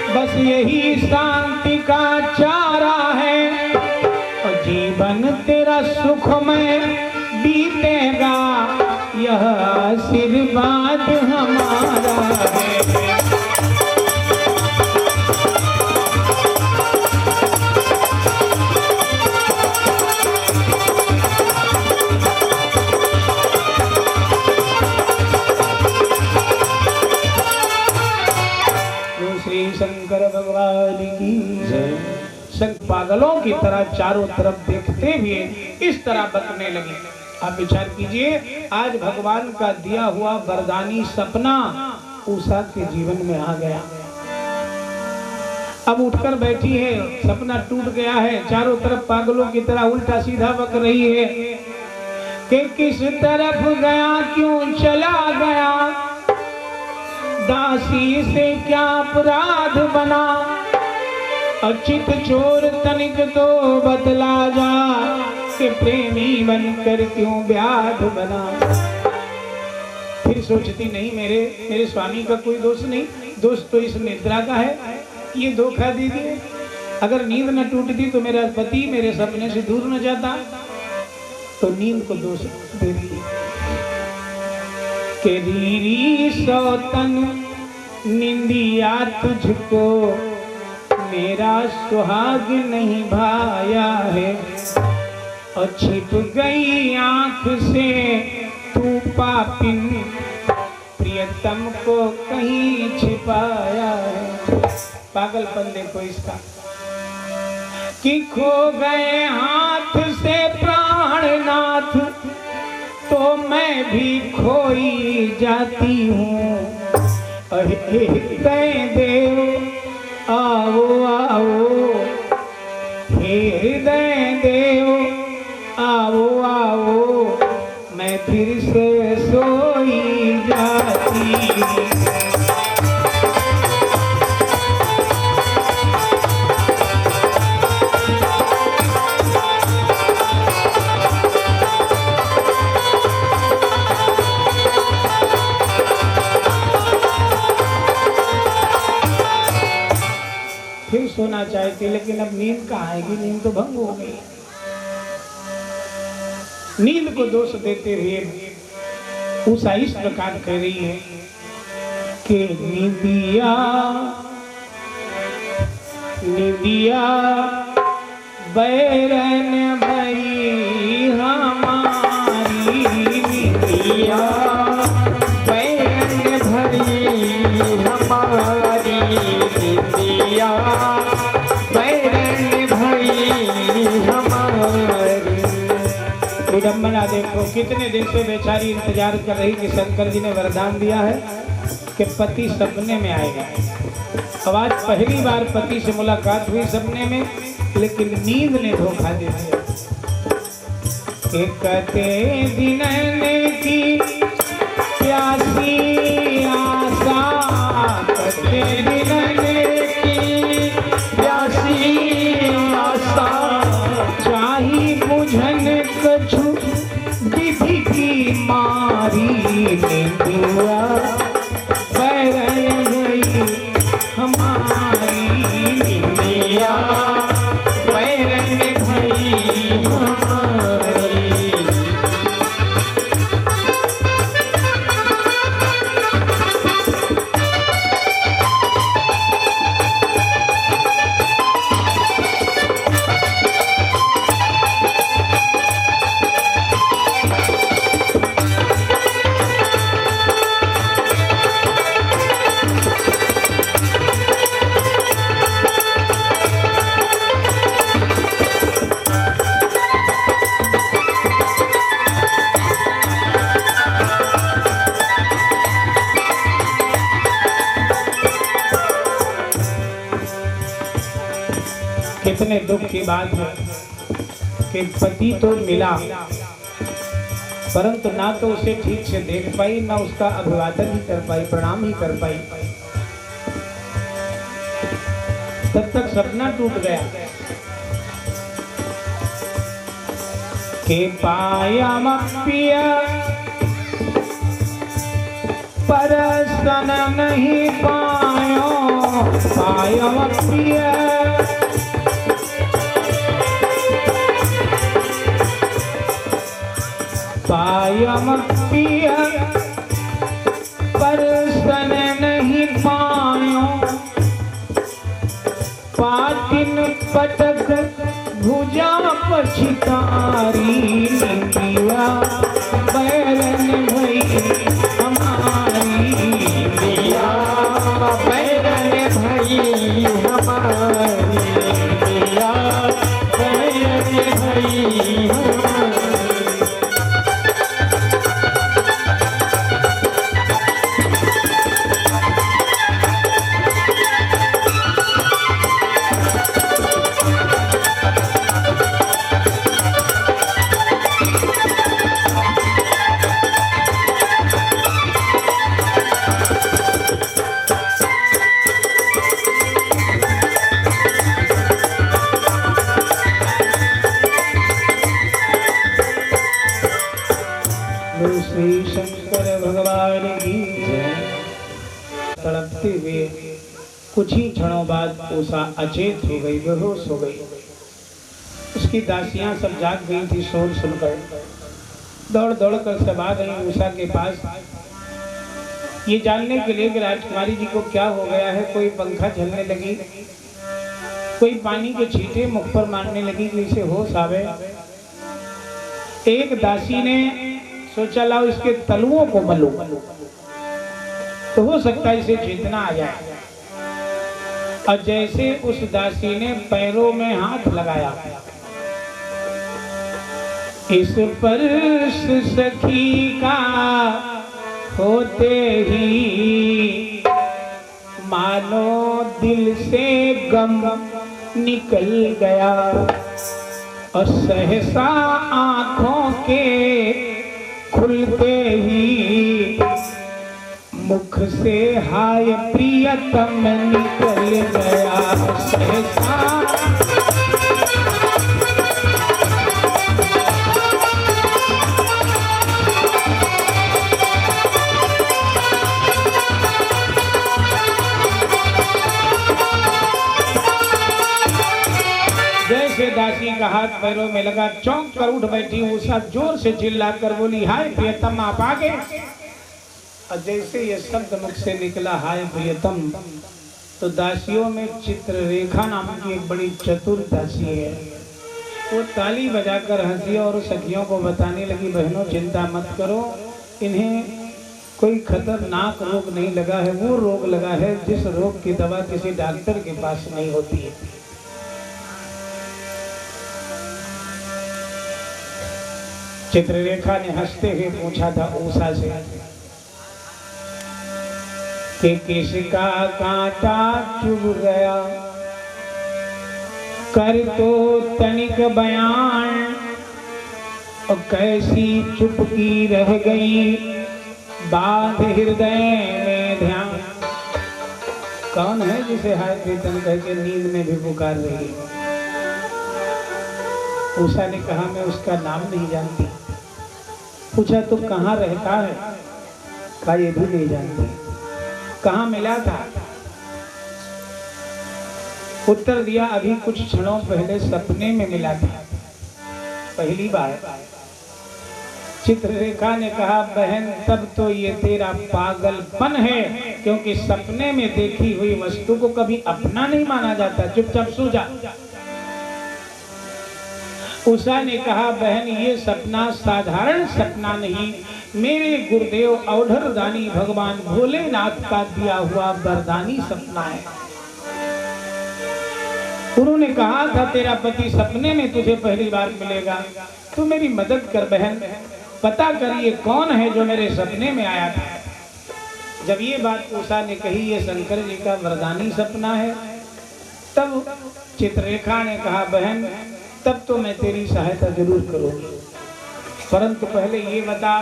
Speaker 1: बस यही शांति का चारा है, और जीवन तेरा सुखमय बीतेगा, यह आशीर्वाद हमारा है। शंकर भगवान की जय। संत पागलों की तरह चारों तरफ देखते हुए इस तरह बकने लगे। आप विचार कीजिए, आज भगवान का दिया हुआ वरदानी सपना उषा के जीवन में आ गया। अब उठकर बैठी है, सपना टूट गया है, चारों तरफ पागलों की तरह उल्टा सीधा बक रही है कि किस तरफ गया, क्यों चला गया, दासी से क्या अपराध बना, अचित चोर तनिक तो बतला जा, कि प्रेमी बनकर क्यों व्याध बना। फिर सोचती नहीं, मेरे स्वामी का कोई दोष नहीं, दोष तो इस निद्रा का है, ये धोखा दे दिए। अगर नींद न टूटती तो मेरा पति मेरे सपने से दूर न जाता, तो नींद को दोष दे दी। के रीरी सौतन निंदिया तुझको, मेरा सुहाग नहीं भाया है, और छिप गई आंख से तू पापिन, प्रियतम को कहीं छिपाया है। पागलपन देखो इसका, कि खो गए हाथ से प्राणनाथ, तो मैं भी खोई जाती हूँ। हृदय देव आओ आओ, हृदय देव आओ आओ, मैं फिर से सोई जाती हूँ। फिर सोना चाहती, लेकिन अब नींद कहाँ आएगी, नींद तो भंग हो गई। नींद को दोष देते हुए उषा इस प्रकार कह रही है कि निदिया निदिया बैरन भई हमारी, निदिया बैरन भई हमारी, निदिया बैरन भई हमारी। विडम्बना देखो, कितने दिन से बेचारी इंतजार कर रही कि शंकर जी ने वरदान दिया है कि पति सपने में आएगा। अब आज पहली बार पति से मुलाकात हुई सपने में, लेकिन नींद ने धोखा दे दिया। कहते दिन की प्यासी आशा, कहते दिन की प्यासी आशा, चाही बुझन कछु विधि की मारी, निंदिया बैरन भई हमारी, निंदिया बैरन भई हमारी। कितने दुख की बात है कि पति तो मिला परंतु ना तो उसे ठीक से देख पाई, ना उसका अभिवादन ही कर पाई, प्रणाम ही कर पाई। तब तक सपना टूट गया कि पाया पिया परसन नहीं पायो, पाया पिया पायम पिया परसन नहीं पायो, पाटिन पटक भुजा पछितारी, पिया बैरन भई हमारी, पिया बैरन भई हमारी, पिया बैरन भई हमारी। श्री शंकर भगवान की तड़पते हुए कुछ ही क्षणों बाद उषा अचेत हो गई, बेहोश हो गई। उसकी दासियां सब जाग गई थी शोर सुनकर, दौड़ दौड़ कर सब आ गई उषा के पास, ये जानने के लिए कि राजकुमारी जी को क्या हो गया है। कोई पंखा झलने लगी, कोई पानी के छींटे मुख पर मारने लगी कि इसे होश आवे। एक दासी ने सोचा लाओ इसके तलुओं को मलो तो हो सकता है इसे चेतना आ जाए। और जैसे उस दासी ने पैरों में हाथ लगाया, इस स्पर्श सखी का होते ही मानो दिल से गम निकल गया, और सहसा आंखों के खुलते ही मुख से हाय प्रियतम निकल गया, सहसा जैसे दासी का हाथ पैरों में लगा, चौंक कर उठ बैठी उषा, जोर से चिल्लाकर बोली हाय प्रियतम आप आ गए। और जैसे ये शब्द मुख से निकला हाय प्रियतम, तो दासियों में चित्ररेखा नाम की एक बड़ी चतुर दासी है, वो ताली बजाकर हंसी और सखियों को बताने लगी बहनों चिंता मत करो, इन्हें कोई खतरनाक रोग नहीं लगा है, वो रोग लगा है जिस रोग की दवा किसी डॉक्टर के पास नहीं होती है। चित्ररेखा ने हंसते हुए पूछा था उषा से कि किसका कांटा चुभ गया, कर तो तनिक बयान, और कैसी चुपकी रह गई बांध हृदय में ध्यान। कौन है जिसे हाय प्रीतम कह के नींद में भी पुकार रही है? उषा ने कहा मैं उसका नाम नहीं जानती। पूछा तो कहाँ रहता है? कहा ये भी नहीं जानती। कहाँ मिला था? उत्तर दिया अभी कुछ क्षणों पहले सपने में मिला था, पहली बार। चित्ररेखा ने कहा बहन तब तो ये तेरा पागलपन है, क्योंकि सपने में देखी हुई वस्तु को कभी अपना नहीं माना जाता, चुपचाप सो जा। उषा ने कहा बहन ये सपना साधारण सपना नहीं, मेरे गुरुदेव औढ़र दानी भगवान भोलेनाथ का दिया हुआ वरदानी सपना है। उन्होंने कहा था तेरा पति सपने में तुझे पहली बार मिलेगा, तू मेरी मदद कर बहन, पता कर ये कौन है जो मेरे सपने में आया था। जब ये बात उषा ने कही ये शंकर जी का वरदानी सपना है, तब चित्ररेखा ने कहा बहन तब तो मैं तेरी सहायता जरूर करूंगी, परंतु पहले ये बता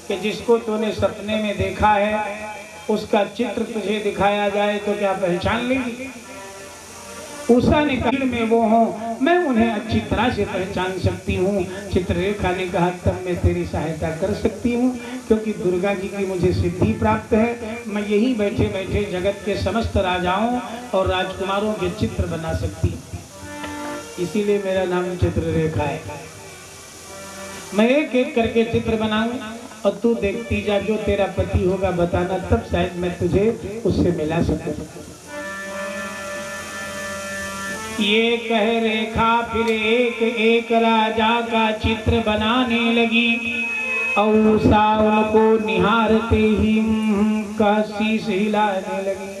Speaker 1: कि जिसको तूने सपने में देखा है उसका चित्र तुझे दिखाया जाए तो क्या पहचान लेगी? उषा ने कहा में वो हो, मैं उन्हें अच्छी तरह से पहचान सकती हूँ। चित्ररेखा ने कहा तब मैं तेरी सहायता कर सकती हूँ, क्योंकि दुर्गा जी की मुझे सिद्धि प्राप्त है। मैं यही बैठे बैठे जगत के समस्त राजाओं और राजकुमारों के चित्र बना सकती हूँ, इसीलिए मेरा नाम चित्ररेखा है। मैं एक एक करके चित्र बनाऊं और तू देखती जा, जो तेरा पति होगा बताना, तब शायद मैं तुझे उससे मिला सकूं। ये कह रेखा फिर एक एक राजा का चित्र बनाने लगी और उषा उनको निहारते ही का शीश हिलाने लगी।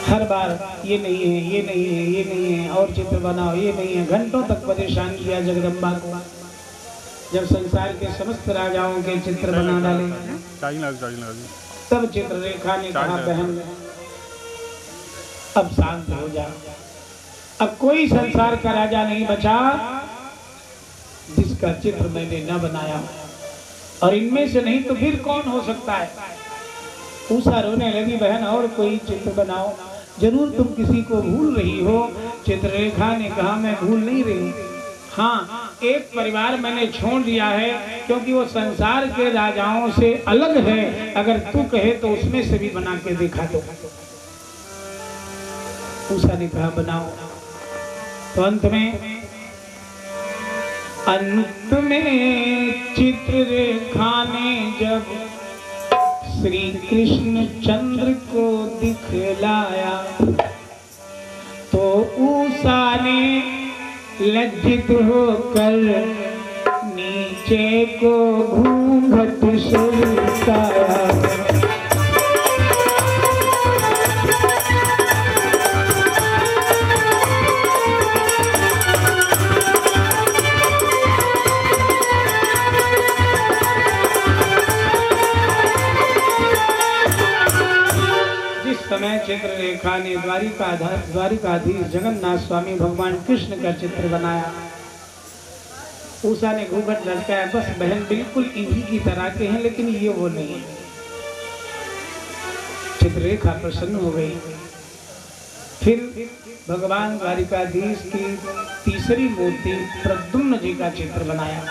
Speaker 1: हर बार ये नहीं है, ये नहीं है, ये नहीं है, और चित्र बनाओ, ये नहीं है। घंटों तक परेशान किया जगदम्बा को। जब संसार के समस्त राजाओं के चित्र बना डाले तब चित्ररेखा ने कहा बहन अब शांत हो जा। अब कोई संसार का राजा नहीं बचा जिसका चित्र मैंने न बनाया, और इनमें से नहीं तो फिर कौन हो सकता है? उषा रोने लगी बहन और कोई चित्र बनाओ, जरूर तुम किसी को भूल रही हो। चित्ररेखा ने कहा मैं भूल नहीं रही, हाँ एक परिवार मैंने छोड़ दिया है, क्योंकि वो संसार के राजाओं से अलग है। अगर तू कहे तो उसमें से भी बना के दिखा दो। उषा ने कहा बनाओ। तो अंत में चित्ररेखा ने जब श्री कृष्ण चंद्र को दिखलाया तो उषा ने लज्जित होकर नीचे को घूंघट सुलझाया। समय चित्ररेखा ने द्वारिकाधीश जगन्नाथ स्वामी भगवान कृष्ण का चित्र बनाया। उषा ने घूंघट लटकाया, बस बहन बिल्कुल इन्हीं की तरह के हैं, लेकिन ये वो नहीं। चित्ररेखा प्रसन्न हो गई। फिर भगवान द्वारिकाधीश की तीसरी मूर्ति प्रद्युम्न जी का चित्र बनाया।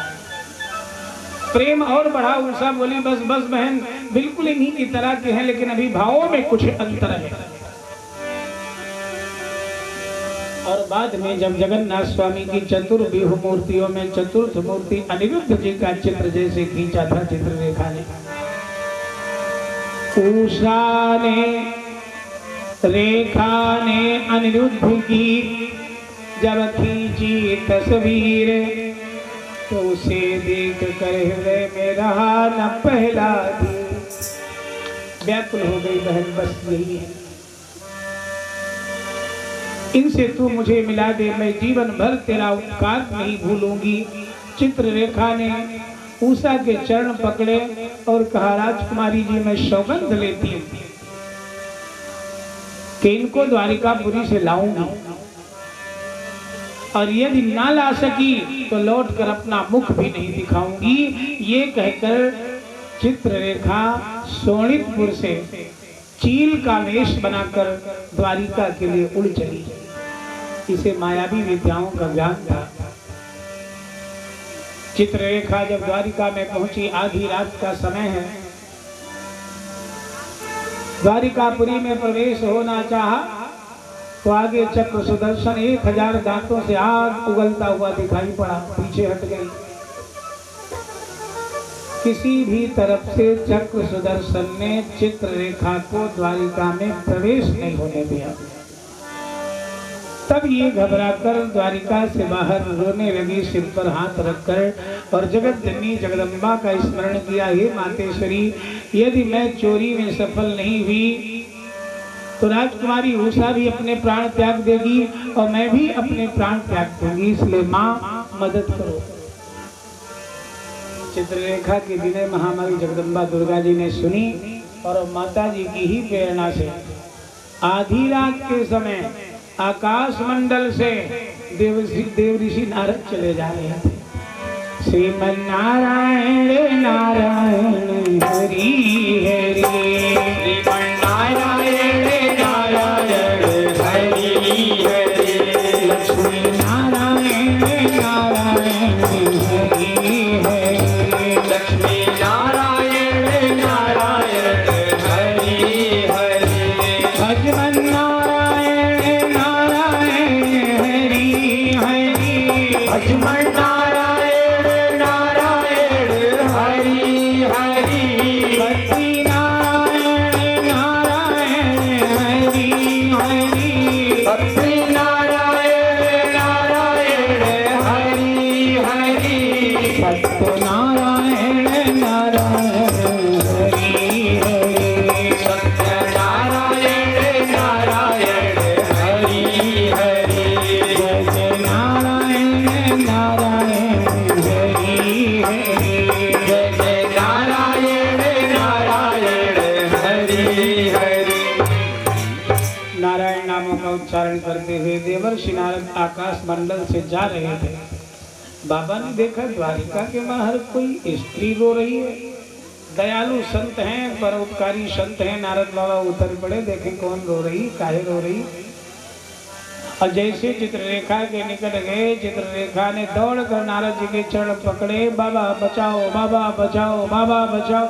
Speaker 1: प्रेम और बढ़ा। उषा बोली बस बस बहन बिल्कुल इन्हीं की तरह के हैं, लेकिन अभी भावों में कुछ अंतर है। और बाद में जब जगन्नाथ स्वामी की चतुर्व्यूह मूर्तियों में चतुर्थ मूर्ति अनिरुद्ध जी का चित्र जैसे खींचा था चित्ररेखा ने, उषा ने रेखा ने अनिरुद्ध की जब खींची तस्वीर तो उसे देख कर हृदय में रहा न पहला दिन। व्याकुल हो गई बहन, बस यही है, इनसे तू मुझे मिला दे, मैं जीवन भर तेरा उपकार नहीं भूलूंगी। चित्ररेखा ने उषा के चरण पकड़े और कहा राजकुमारी जी मैं सौगंध लेती हूँ कि इनको द्वारिकापुरी से लाऊंगी, और यदि ना ला सकी तो लौट कर अपना मुख भी नहीं दिखाऊंगी। ये कहकर चित्ररेखा सोनितपुर से चील का वेश बनाकर द्वारिका के लिए उड़ चली। इसे मायावी विद्याओं का ज्ञान था। चित्ररेखा जब द्वारिका में पहुंची, आधी रात का समय है, द्वारिकापुरी में प्रवेश होना चाहा तो आगे चक्र सुदर्शन 1000 दांतों से आग उगलता हुआ दिखाई पड़ा, पीछे हट गई। किसी भी तरफ से चक्र सुदर्शन ने चित्ररेखा को द्वारिका में प्रवेश नहीं होने दिया। तब ये घबराकर द्वारिका से बाहर रोने लगी, सिर पर हाथ रखकर, और जगत जननी जगदम्बा का स्मरण किया, हे मातेश्वरी यदि मैं चोरी में सफल नहीं हुई तो राजकुमारी उषा भी अपने प्राण त्याग देगी और मैं भी अपने प्राण त्याग दूंगी, इसलिए माँ मदद करो। चित्ररेखा की विनय महामारी जगदम्बा दुर्गा जी ने सुनी और माता जी की ही प्रेरणा से आधी रात के समय आकाश मंडल से देव ऋषि नारद चले जा रहे थे। श्रीमन नारायण नारायण हरि हरि, श्रीमन नारायण नारायण हरि हरि, लक्ष्मी नारायण नारायण हरि हरि, लक्ष्मी नारायण नारायण हरि हरि, भजमन नारायण नारायण हरि हरि, भजमन नारायण नारायण हरि हरि, भक्ति नारायण नारायण हरि हरि, भक्ति नारायण नारायण हरि हरि, सत्यनारायण नारायण हरि हरि, सत्यनारायण नारायण हरि हरि, जय नारायण नारायण हरि हरि, जय नारायण नारायण हरि हरि। नारायण नामों का उच्चारण करते हुए देवर्षि नारद आकाश मंडल से जा रहे थे। बाबा ने देखा द्वारिका के बाहर कोई स्त्री रो रही है। दयालु संत हैं, परोपकारी संत हैं। नारद बाबा उतर पड़े, देखे कौन रो रही, काहे रो रही। और जैसे चित्ररेखा के निकट गए, चित्ररेखा ने दौड़कर नारद जी के चरण पकड़े, बाबा बचाओ, बाबा बचाओ, बाबा बचाओ।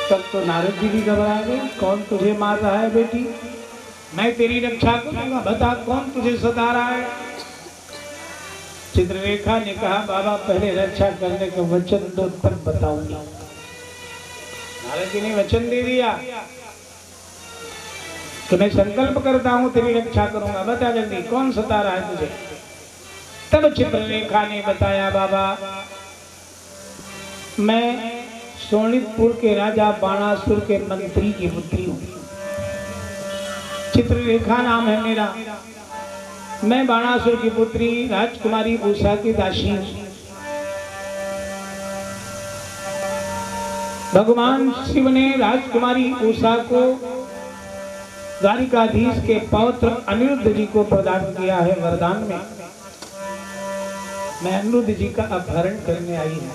Speaker 1: तब तो नारद जी भी घबरा गए। कौन तुझे मार रहा है बेटी? मैं तेरी रक्षा करूंगा, बता कौन तुझे सता रहा है। चित्ररेखा ने कहा, बाबा पहले रक्षा करने का वचन दो, तब बताऊंगी। नारद जी ने वचन दे दिया कि मैं संकल्प करता हूं तेरी रक्षा करूंगा, बता जल्दी कौन सता रहा है तुझे। तब चित्ररेखा ने बताया, बाबा मैं सोनितपुर के राजा बाणासुर के मंत्री की पुत्री हूँ। चित्ररेखा नाम है मेरा। मैं बाणासुर की पुत्री राजकुमारी उषा की दासी हूँ। भगवान शिव ने राजकुमारी उषा को द्वारिकाधीश के पौत्र अनिरुद्ध जी को प्रदान किया है वरदान में। मैं अनिरुद्ध जी का अपहरण करने आई हूँ,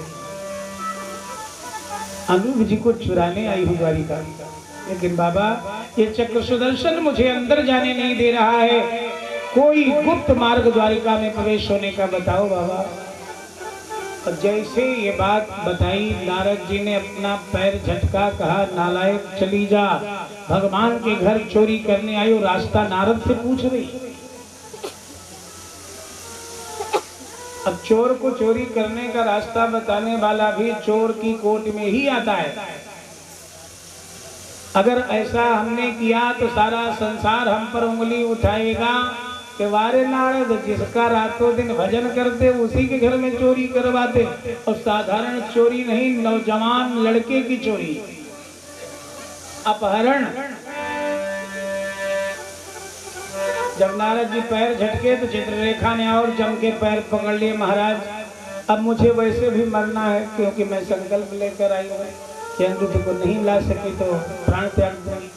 Speaker 1: अनिरुद्ध जी को चुराने आई हूँ द्वारिका। लेकिन बाबा ये चक्र सुदर्शन मुझे अंदर जाने नहीं दे रहा है, कोई गुप्त मार्ग द्वारिका में प्रवेश होने का बताओ बाबा। और जैसे ये बात बताई, नारद जी ने अपना पैर झटका, कहा नालायक चली जा, भगवान के घर चोरी करने आई हो, रास्ता नारद से पूछ रही। अब चोर को चोरी करने का रास्ता बताने वाला भी चोर की कोट में ही आता है। अगर ऐसा हमने किया तो सारा संसार हम पर उंगली उठाएगा कि वारे नारद, जिसका रातों दिन भजन करते उसी के घर में चोरी करवाते। और साधारण चोरी नहीं, नौजवान लड़के की चोरी, अपहरण। जब नारद जी पैर झटके तो चित्ररेखा ने और जम के पैर पकड़ लिए। महाराज अब मुझे वैसे भी मरना है, क्योंकि मैं संकल्प लेकर आई हूँ कि अनिरुद्ध को नहीं ला सकी तो प्राण त्याग दूंगी।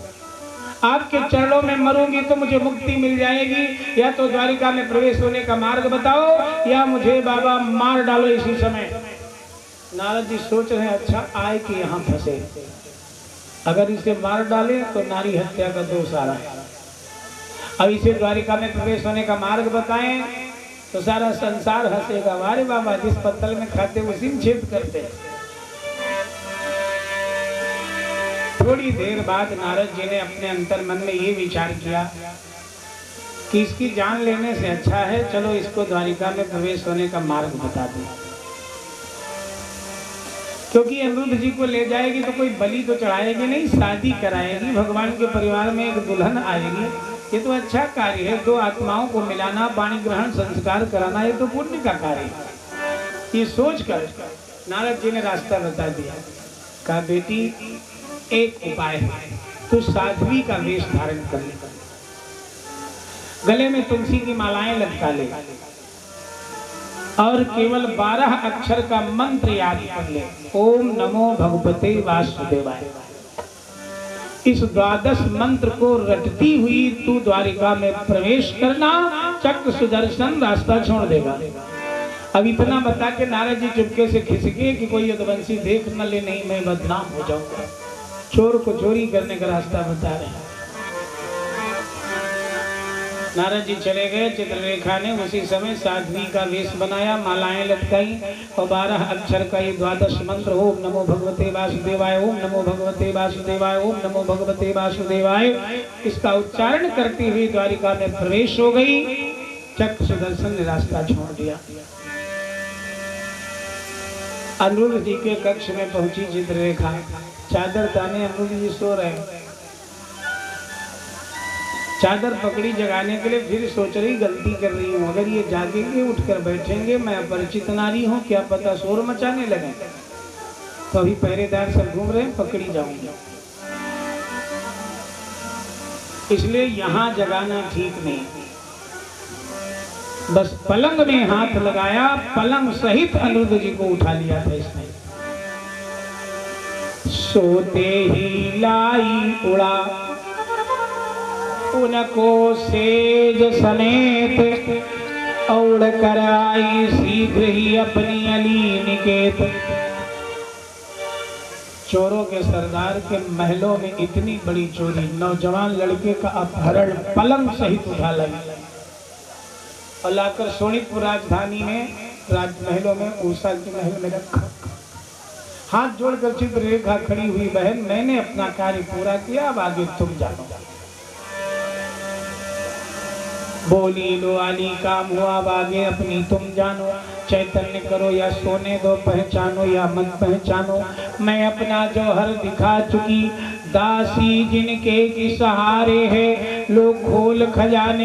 Speaker 1: आपके चरणों में मरूंगी तो मुझे मुक्ति मिल जाएगी। या तो द्वारिका में प्रवेश होने का मार्ग बताओ, या मुझे बाबा मार डालो इसी समय। नारद जी सोच रहे हैं, अच्छा आए कि यहाँ फंसे, अगर इसे मार डाले तो नारी हत्या का दोष आ रहा है। अब इसे द्वारिका में प्रवेश होने का मार्ग बताएं तो सारा संसार हंसेगा, वारे बाबा जिस पत्तल में खाते उसी में छेद करते। थोड़ी देर बाद नारद जी ने अपने अंतर मन में ये विचार किया कि इसकी जान लेने से अच्छा है चलो इसको द्वारिका में प्रवेश होने का मार्ग बता दें। क्योंकि अनिरुद्ध जी को ले जाएगी तो कोई बलि तो चढ़ाएगी नहीं, शादी कराएगी, भगवान के परिवार में एक दुल्हन आएगी। ये तो अच्छा कार्य है, दो आत्माओं को मिलाना, वाणी ग्रहण संस्कार कराना, ये तो पुण्य का कार्य है। ये सोचकर नारद जी ने रास्ता बता दिया। कहा बेटी एक उपाय है, तू साध्वी का वेश धारण कर ले, गले में तुलसी की मालाएं लटका ले और केवल 12 अक्षर का मंत्र याद कर ले, ओम नमो भगवते वासुदेवाय। इस द्वादश मंत्र को रटती हुई तू द्वारिका में प्रवेश करना, चक्र सुदर्शन रास्ता छोड़ देगा। अब इतना बता के नारद जी चुपके से खिसके कि कोई यदुवंशी देख न ले, नहीं मैं बदनाम हो जाऊंगा। चोर को चोरी करने का रास्ता बता रहे हैं। नारद जी चले गए। चित्ररेखा ने उसी समय साध्वी का वेश बनाया, मालाएं लटकाई और 12 अक्षर का ये द्वादश मंत्र, ओम नमो भगवते वासुदेवाय, ओम नमो भगवते वासुदेवाय, ओम नमो भगवते वासुदेवाय, इसका उच्चारण करती हुई द्वारिका में प्रवेश हो गई। चक्र सुदर्शन ने रास्ता छोड़ दिया। अनिरुद्ध जी के कक्ष में पहुंची चित्ररेखा, चादर ताने अनिरुद्ध जी सो रहे। चादर पकड़ी जगाने के लिए, फिर सोच रही गलती कर रही हूँ, अगर ये जागेंगे उठकर बैठेंगे, मैं अपरिचित नारी हूँ, क्या पता शोर मचाने लगे, तो अभी पहरेदार सब घूम रहे हैं, पकड़ी जाऊंगी, इसलिए यहाँ जगाना ठीक नहीं। बस पलंग में हाथ लगाया, पलंग सहित अनिरुद्ध जी को उठा लिया था इसने। सोते ही लाई उड़ा उनको सेज समेत, औड़ कर आई शीघ्र ही अपनी अली निकेत। चोरों के सरदार के महलों में इतनी बड़ी चोरी, नौजवान लड़के का अपहरण पलंग सहित उठा लगा और लाकर सोनीतपुर राजधानी में राजमहलों में ऊषा के महल में रखा। हाथ जोड़कर चित्ररेखा खड़ी हुई, बहन मैंने अपना कार्य पूरा किया, अब आगे तुम जानो। बोली लो आली काम हुआ, अब आगे अपनी तुम जानो। चैतन्य करो या सोने दो, पहचानो या मत पहचानो, मैं अपना जौहर दिखा चुकी। दासी जिनके की सहारे है, लोग खोल खजाने